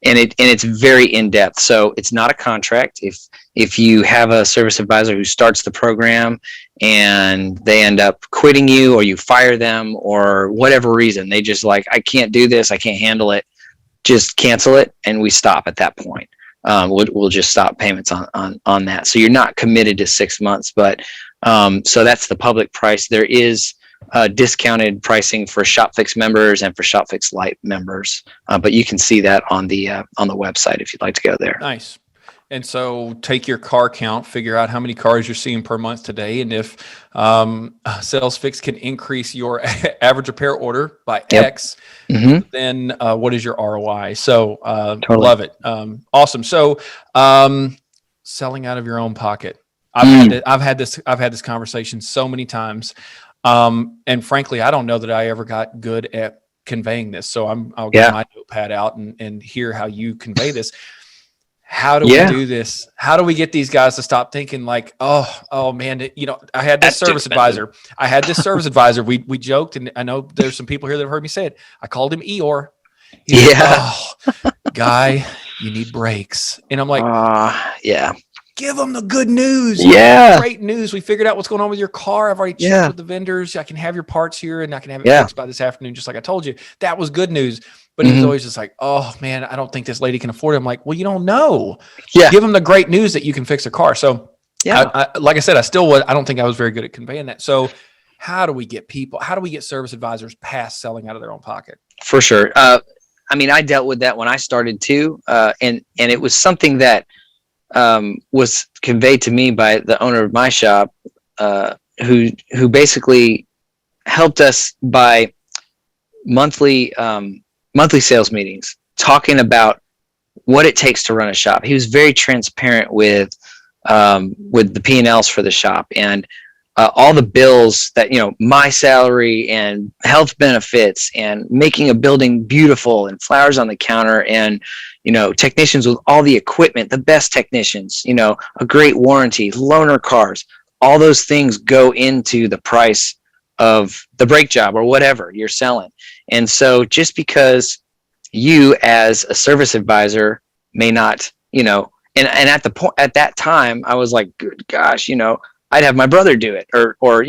and it's very in depth. So it's not a contract. If you have a service advisor who starts the program and they end up quitting you, or you fire them, or whatever reason, they just like, I can't do this, I can't handle it, just cancel it, and we stop at that point. We'll just stop payments on that. So you're not committed to 6 months, but so that's the public price. There is discounted pricing for ShopFix members and for ShopFix Lite members, but you can see that on the website if you'd like to go there. Nice. And so take your car count, figure out how many cars you're seeing per month today. And if SalesFix can increase your average repair order by X, then what is your ROI? So Totally. love it. Awesome. So selling out of your own pocket. I've had this conversation so many times. And frankly, I don't know that I ever got good at conveying this. So I'll get my notepad out and hear how you convey this. How do we do this? How do we get these guys to stop thinking like, oh man, I had this service advisor. We joked, and I know there's some people here that have heard me say it. I called him Eeyore. He's like, Guy, you need brakes. And I'm like, give them the good news. Yeah. Great news. We figured out what's going on with your car. I've already checked with the vendors. I can have your parts here, and I can have it fixed by this afternoon, just like I told you. That was good news. But he's always just like, oh man, I don't think this lady can afford it. I'm like, well, you don't know. Yeah. Give them the great news that you can fix a car. So like I said, I don't think I was very good at conveying that. So how do we get service advisors past selling out of their own pocket? For sure. I dealt with that when I started too. And it was something that was conveyed to me by the owner of my shop, who basically helped us by monthly sales meetings, talking about what it takes to run a shop. He was very transparent with the P&Ls for the shop, and all the bills that, my salary and health benefits and making a building beautiful and flowers on the counter and, technicians with all the equipment, the best technicians, a great warranty, loaner cars, all those things go into the price of the brake job or whatever you're selling. And so just because you as a service advisor may not, and at that time I was like, good gosh, I'd have my brother do it, or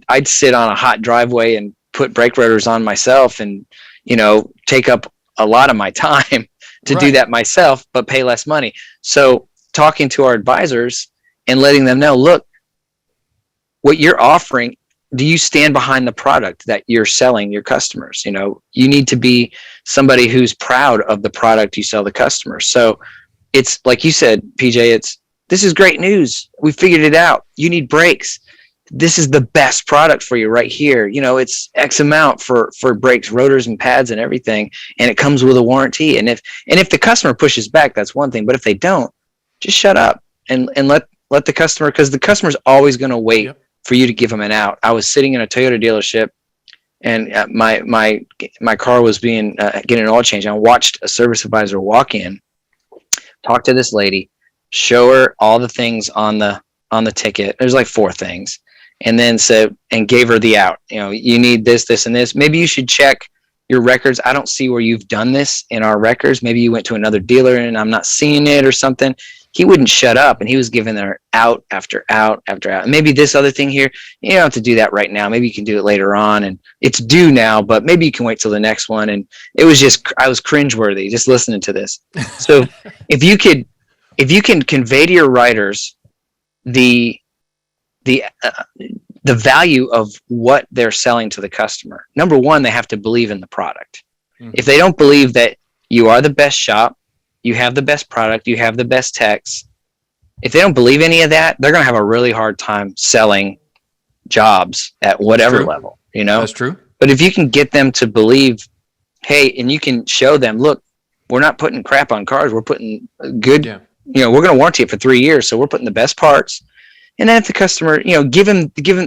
I'd sit on a hot driveway and put brake rotors on myself and, take up a lot of my time to do that myself, but pay less money. So talking to our advisors and letting them know, look, what you're offering, do you stand behind the product that you're selling your customers? You need to be somebody who's proud of the product you sell the customers. So it's like you said, PJ, this is great news. We figured it out. You need brakes. This is the best product for you right here. It's X amount for brakes, rotors and pads and everything. And it comes with a warranty. And if the customer pushes back, that's one thing. But if they don't, just shut up and let the customer, because the customer's always going to wait for you to give them an out. I was sitting in a Toyota dealership, and my car was getting an oil change. I watched a service advisor walk in, talk to this lady, show her all the things on the ticket. There's like 4 things, and then gave her the out. You need this, this, and this. Maybe you should check your records. I don't see where you've done this in our records. Maybe you went to another dealer and I'm not seeing it or something. He wouldn't shut up, and he was giving her out after out after out. And maybe this other thing here, you don't have to do that right now. Maybe you can do it later on, and it's due now, but maybe you can wait till the next one. And it was I was cringeworthy just listening to this. So if you can convey to your writers the value of what they're selling to the customer, number one, they have to believe in the product. Mm-hmm. If they don't believe that you are the best shop, you have the best product, you have the best techs, if they don't believe any of that, they're going to have a really hard time selling jobs at whatever level, That's true. But if you can get them to believe, hey, and you can show them, look, we're not putting crap on cars, we're putting good, we're going to warranty it for 3 years, so we're putting the best parts. And then if the customer,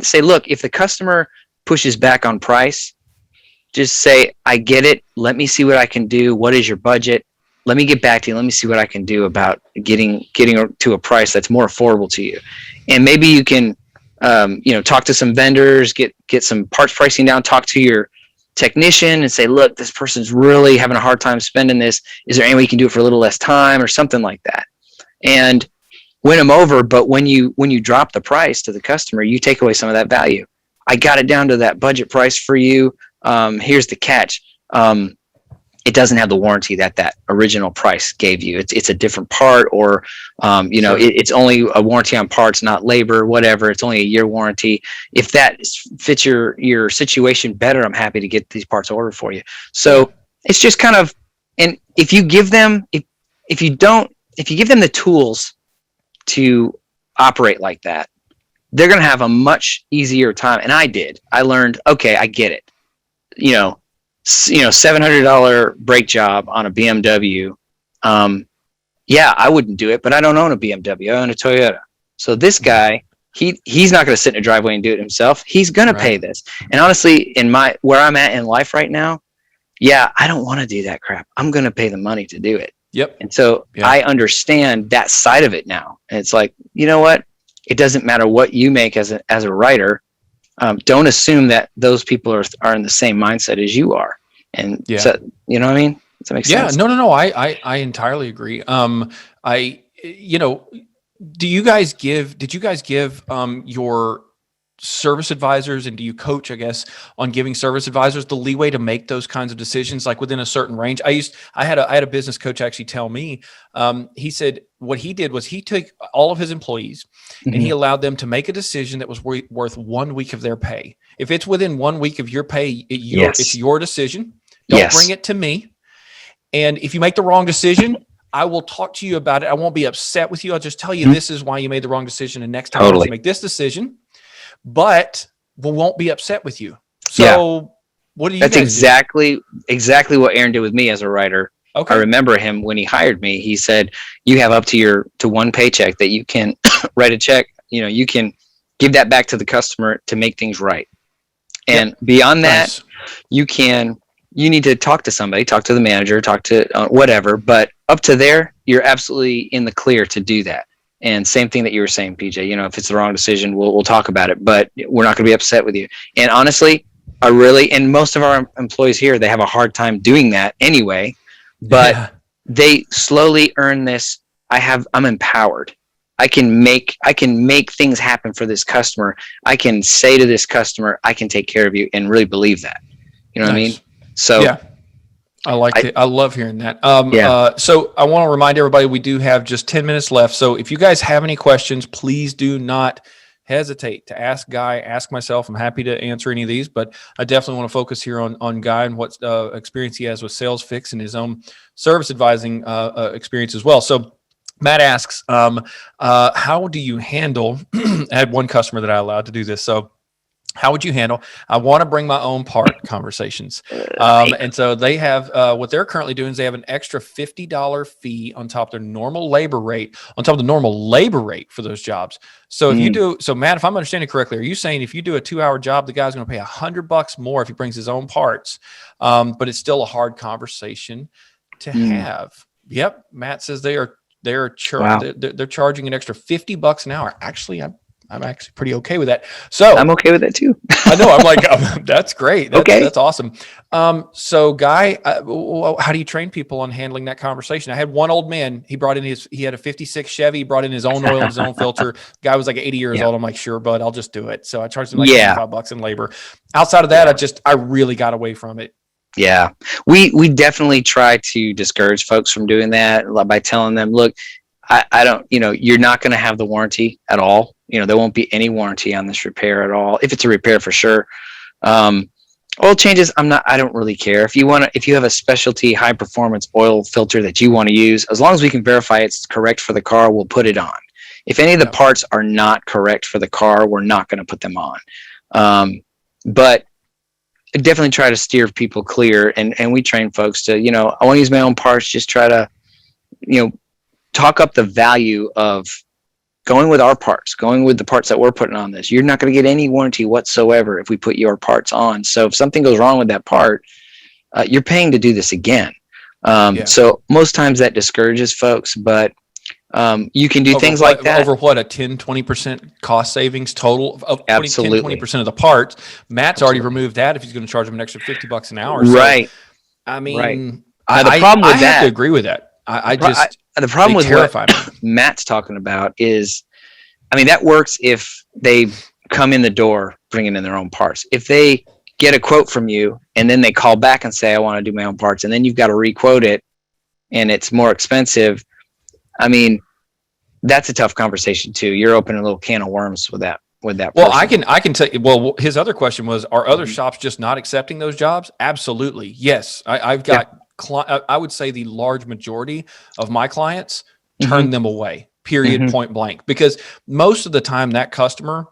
say, look, if the customer pushes back on price, just say, I get it. Let me see what I can do. What is your budget? Let me get back to you. Let me see what I can do about getting to a price that's more affordable to you. And maybe you can, talk to some vendors, get some parts pricing down, talk to technician and say, look, this person's really having a hard time spending this. Is there any way you can do it for a little less time or something like that? And win them over. But when you drop the price to the customer, you take away some of that value. I got it down to that budget price for you. Here's the catch. It doesn't have the warranty that original price gave you. It's a different part, or it's only a warranty on parts, not labor, whatever. It's only a year warranty. If that fits your situation better, I'm happy to get these parts ordered for you. So it's just kind of, and if you give them, if you give them the tools to operate like that, they're going to have a much easier time. And I learned, okay, I get it. $700 brake job on a BMW. I wouldn't do it, but I don't own a BMW. I own a Toyota. So this guy, he's not going to sit in a driveway and do it himself. He's going to pay this. And honestly, where I'm at in life right now, I don't want to do that crap. I'm going to pay the money to do it. Yep. And so I understand that side of it now. And it's like, you know what? It doesn't matter what you make as a writer. Don't assume that those people are in the same mindset as you are. And so, you know what I mean? Does that make sense? No. I entirely agree. Did you guys give your service advisors, and do you coach, I guess, on giving service advisors the leeway to make those kinds of decisions, like within a certain range? I had a business coach actually tell me, he said what he did was he took all of his employees and he allowed them to make a decision that was worth 1 week of their pay. If it's within 1 week of your pay, it's your decision. Don't bring it to me. And if you make the wrong decision, I will talk to you about it. I won't be upset with you. I'll just tell you this is why you made the wrong decision. And next time you make this decision, but we won't be upset with you. So what do you? That's exactly what Aaron did with me as a writer. Okay. I remember him when he hired me. He said, you have up to one paycheck that you can write a check. You can give that back to the customer to make things right. And beyond that, you need to talk to somebody, talk to the manager, talk to whatever. But up to there, you're absolutely in the clear to do that. And same thing that you were saying, PJ, if it's the wrong decision, we'll talk about it, but we're not going to be upset with you. And honestly, and most of our employees here, they have a hard time doing that anyway, but they slowly earn this. I'm empowered. I can make things happen for this customer. I can say to this customer, I can take care of you, and really believe that. You know what I mean? So I like it. I love hearing that. So I want to remind everybody, we do have just 10 minutes left. So if you guys have any questions, please do not hesitate to ask Guy, ask myself. I'm happy to answer any of these, but I definitely want to focus here on Guy and what experience he has with SalesFix and his own service advising experience as well. So Matt asks, how do you handle, I had one customer that I allowed to do this. So how would you handle, I want to bring my own part conversations. And so they have, what they're currently doing is they have an extra $50 fee on top of their normal labor rate, for those jobs. So if you do, so Matt, if I'm understanding correctly, are you saying if you do a 2-hour job, the guy's going to pay $100 more if he brings his own parts? But it's still a hard conversation to have. Yep. Matt says they're charging an extra $50 an hour. Actually, I'm actually pretty okay with that. So I'm okay with that too. I know. I'm like, that's great. That's awesome. So Guy, how do you train people on handling that conversation? I had one old man, he had a 56 Chevy, he brought in his own oil and his own filter. Guy was like 80 years old. I'm like, sure, bud, I'll just do it. So I charged him like $25 in labor. Outside of that, I really got away from it. Yeah. We definitely try to discourage folks from doing that by telling them, look, I don't, you're not going to have the warranty at all. There won't be any warranty on this repair at all. If it's a repair, for sure. Oil changes, I don't really care. If you have a specialty high performance oil filter that you want to use, as long as we can verify it's correct for the car, we'll put it on. If any of the parts are not correct for the car, we're not going to put them on. But I definitely try to steer people clear, and we train folks to, I want to use my own parts. Just try to, talk up the value of going with our parts, going with the parts that we're putting on this. You're not going to get any warranty whatsoever if we put your parts on. So if something goes wrong with that part, you're paying to do this again. So most times that discourages folks, but You can do Over things what, like that. over what, a 10, 20% cost savings total of 10, Absolutely. 20% of the parts. Matt's already Absolutely. removed that if he's going to charge them an extra $50 an hour. So, Right. I Right. mean, Now the problem I with have to that, agree with that. I just, the problem they with what terrify me. Matt's talking about is, I mean, that works if they come in the door bringing in their own parts. If they get a quote from you and then they call back and say, I want to do my own parts, and then you've got to requote it and it's more expensive. I mean, that's a tough conversation too. You're opening a little can of worms with that. Well, person. I can tell you. Well, his other question was: are other Mhm. shops just not accepting those jobs? Absolutely, yes. I've got. I would say the large majority of my clients turn them away. Period. Mhm. Point blank. Because most of the time, that customer,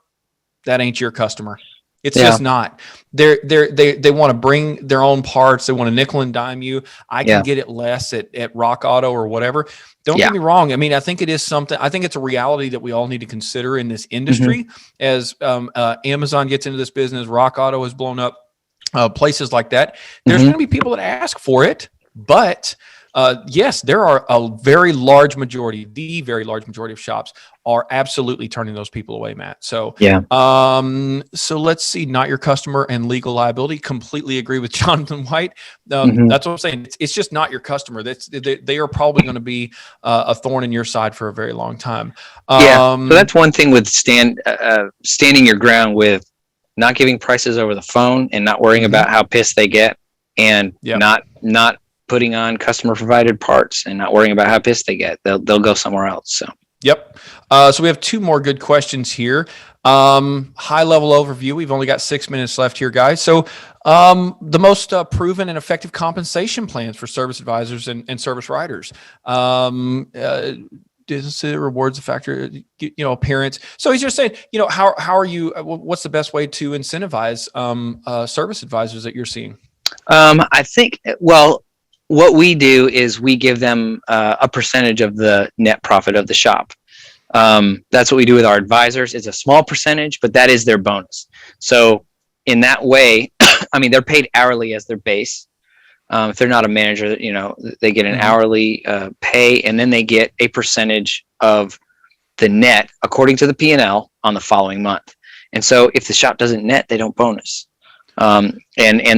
that ain't your customer. It's Yeah. just not. They want to bring their own parts. They want to nickel and dime you. I can Yeah. get it less at Rock Auto or whatever. Don't Yeah. get me wrong. I mean, I think it is something. I think it's a reality that we all need to consider in this Mhm. industry as Amazon gets into this business. Rock Auto has blown up. Places like that. There's Mhm. going to be people that ask for it, but yes, there are a very large majority. The very large majority of shops are absolutely turning those people away, Matt. So, Yeah. so let's see. Not your customer and legal liability. Completely agree with Jonathan White. Mhm. That's what I'm saying. It's just not your customer. They are probably going to be a thorn in your side for a very long time. Yeah. So that's one thing with standing your ground with not giving prices over the phone and not worrying about how pissed they get, and Yeah. not putting on customer provided parts and not worrying about how pissed they get. They'll go somewhere else. So. Yep. So we have two more good questions here. High level overview. We've only got 6 minutes left here, guys. So the most proven and effective compensation plans for service advisors and service writers. Business rewards a factor, appearance. So he's just saying, how are you, what's the best way to incentivize service advisors that you're seeing? I think, well, what we do is we give them a percentage of the net profit of the shop. That's what we do with our advisors. It's a small percentage, but that is their bonus. So in that way, I mean, they're paid hourly as their base. If they're not a manager, they get an hourly pay, and then they get a percentage of the net according to the P&L on the following month. And so if the shop doesn't net, they don't bonus. And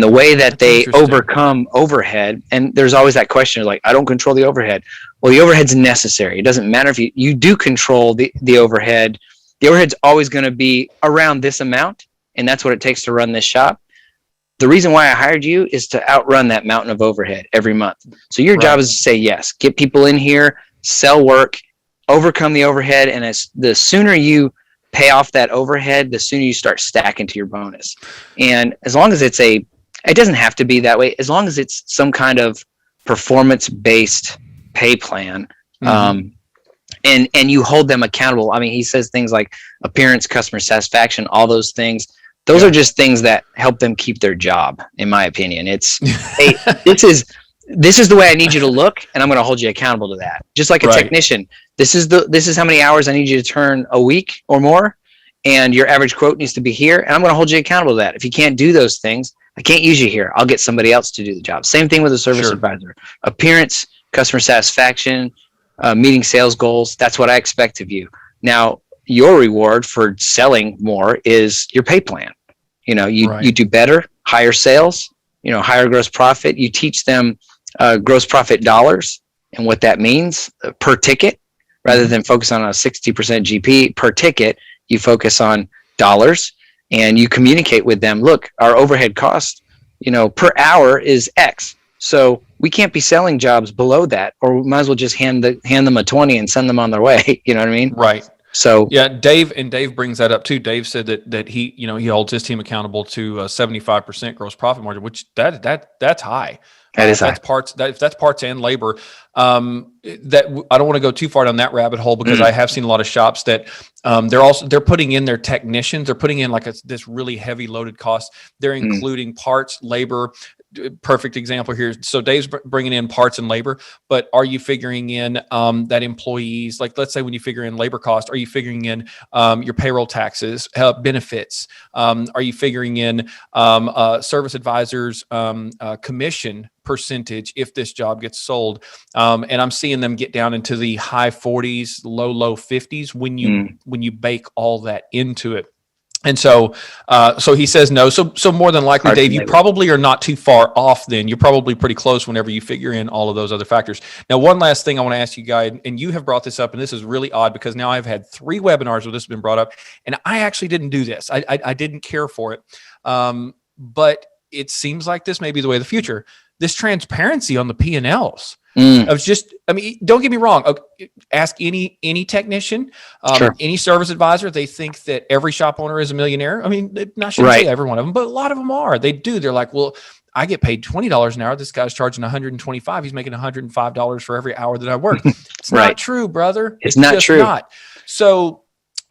the way that they overcome overhead, and there's always that question like, I don't control the overhead. Well, the overhead's necessary. It doesn't matter if you do control the overhead. The overhead's always going to be around this amount, and that's what it takes to run this shop. The reason why I hired you is to outrun that mountain of overhead every month. So your job is to say yes, get people in here, sell work, overcome the overhead, and the sooner you pay off that overhead, the sooner you start stacking to your bonus. And as long as it doesn't have to be that way, as long as it's some kind of performance-based pay plan, and you hold them accountable. I mean, he says things like appearance, customer satisfaction, all those things. Those are just things that help them keep their job, in my opinion. It's, hey, this is the way I need you to look, and I'm going to hold you accountable to that. Just like a technician, this is how many hours I need you to turn a week or more, and your average quote needs to be here, and I'm going to hold you accountable to that. If you can't do those things, I can't use you here. I'll get somebody else to do the job. Same thing with a service advisor. Appearance, customer satisfaction, meeting sales goals. That's what I expect of you. Now, your reward for selling more is your pay plan. You do better, higher sales, higher gross profit. You teach them gross profit dollars and what that means per ticket, rather than focus on a 60% GP per ticket. You focus on dollars, and you communicate with them. Look, our overhead cost, per hour is X. So we can't be selling jobs below that, or we might as well just hand them a 20 and send them on their way. You know what I mean? Right. So yeah, Dave brings that up too. Dave said that he he holds his team accountable to 75% gross profit margin, which that's high. That is high. If that's parts and labor, that I don't want to go too far down that rabbit hole, because I have seen a lot of shops that they're putting in their technicians. They're putting in like this really heavy loaded cost. They're including parts, labor. Perfect example here. So Dave's bringing in parts and labor, but are you figuring in that employees, like let's say when you figure in labor cost, are you figuring in your payroll taxes, benefits? Are you figuring in service advisors commission percentage if this job gets sold. And I'm seeing them get down into the high 40s, low 50s when you bake all that into it. And so he says no. So more than likely, Dave, you probably are not too far off then. You're probably pretty close whenever you figure in all of those other factors. Now, one last thing I want to ask you, Guy, and you have brought this up, and this is really odd because now I've had 3 webinars where this has been brought up, and I actually didn't do this. I didn't care for it. But it seems like this may be the way of the future. This transparency on the P&Ls. Don't get me wrong. Okay, ask any technician, Sure. any service advisor. They think that every shop owner is a millionaire. I mean, I shouldn't say every one of them, but a lot of them are. They do. They're like, well, I get paid $20 an hour. This guy's charging $125. He's making $105 for every hour that I work. It's not true, brother. It's not just true. Not. So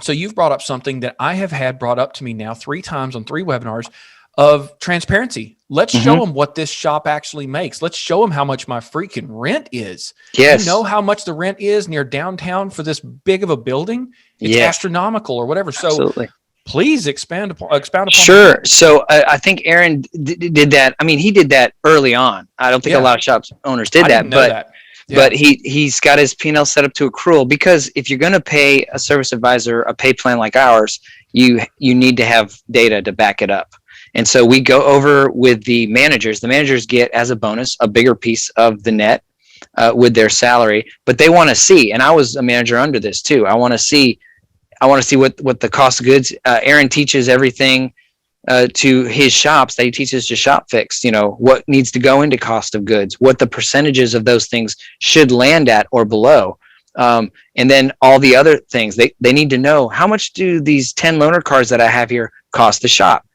you've brought up something that I have had brought up to me now 3 times on 3 webinars of transparency. Let's show them what this shop actually makes. Let's show them how much my freaking rent is. Yes. You know how much the rent is near downtown for this big of a building? It's astronomical or whatever. So absolutely. Please expound upon Sure. that. So I think Aaron did that. I mean, he did that early on. I don't think a lot of shop owners did that, but but he's got his P&L set up to accrual, because if you're going to pay a service advisor a pay plan like ours, you need to have data to back it up. And so we go over with the managers. The managers get, as a bonus, a bigger piece of the net with their salary, but they want to see, and I was a manager under this too. I want to see what the cost of goods. Aaron teaches everything to his shops that he teaches to SalesFix, what needs to go into cost of goods, what the percentages of those things should land at or below. And then all the other things, they need to know, how much do these 10 loaner cars that I have here cost the shop?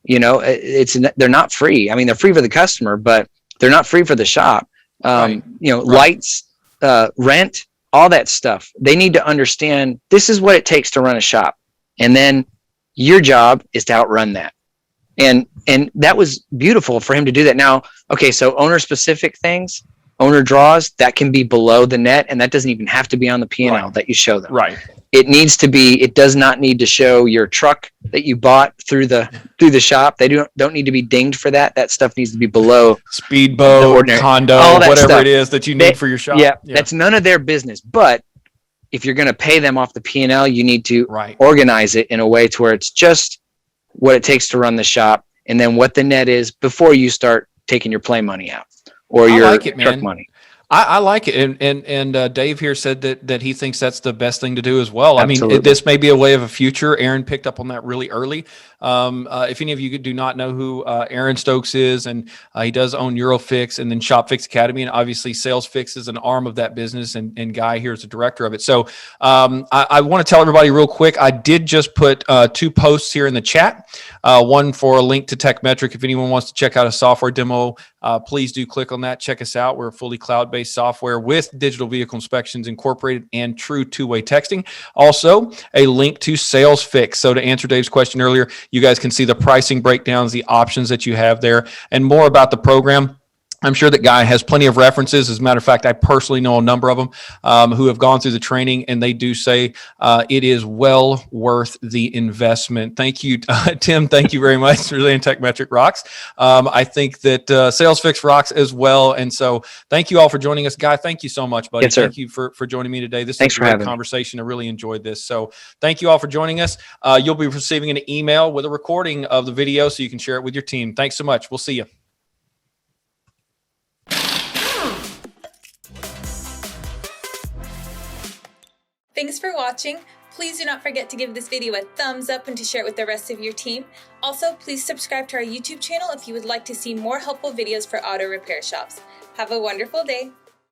They're not free. I mean, they're free for the customer, but they're not free for the shop. Lights, rent, all that stuff. They need to understand this is what it takes to run a shop. And then your job is to outrun that. And that was beautiful for him to do that. Now, okay, so owner specific things, owner draws, that can be below the net, and that doesn't even have to be on the P&L that you show them. Right. It does not need to show your truck that you bought through the shop. They don't need to be dinged for that. That stuff needs to be below speedboat, condo, whatever stuff. It is that you need for your shop. Yeah, that's none of their business. But if you're going to pay them off the P&L, you need to organize it in a way to where it's just what it takes to run the shop, and then what the net is before you start taking your play money out or your truck money. I like it. And Dave here said that he thinks that's the best thing to do as well. Absolutely. I mean, this may be a way of a future. Aaron picked up on that really early. If any of you do not know who Aaron Stokes is, and he does own Eurofix and then SalesFix Academy, and obviously SalesFix is an arm of that business, and Guy here is the director of it. So I want to tell everybody real quick, I did just put 2 posts here in the chat, one for a link to Tekmetric. If anyone wants to check out a software demo, please do click on that. Check us out. We're a fully cloud-based software with digital vehicle inspections incorporated and true two-way texting. Also, a link to SalesFix. So to answer Dave's question earlier, you guys can see the pricing breakdowns, the options that you have there, and more about the program. I'm sure that Guy has plenty of references. As a matter of fact, I personally know a number of them who have gone through the training, and they do say it is well worth the investment. Thank you, Tim. Thank you very much for saying Tekmetric rocks. I think that SalesFix rocks as well. And so thank you all for joining us. Guy, thank you so much, buddy. Yes, sir. Thank you for joining me today. This Thanks is a great conversation. I really enjoyed this. So thank you all for joining us. You'll be receiving an email with a recording of the video so you can share it with your team. Thanks so much. We'll see you. Thanks for watching. Please do not forget to give this video a thumbs up and to share it with the rest of your team. Also, please subscribe to our YouTube channel if you would like to see more helpful videos for auto repair shops. Have a wonderful day.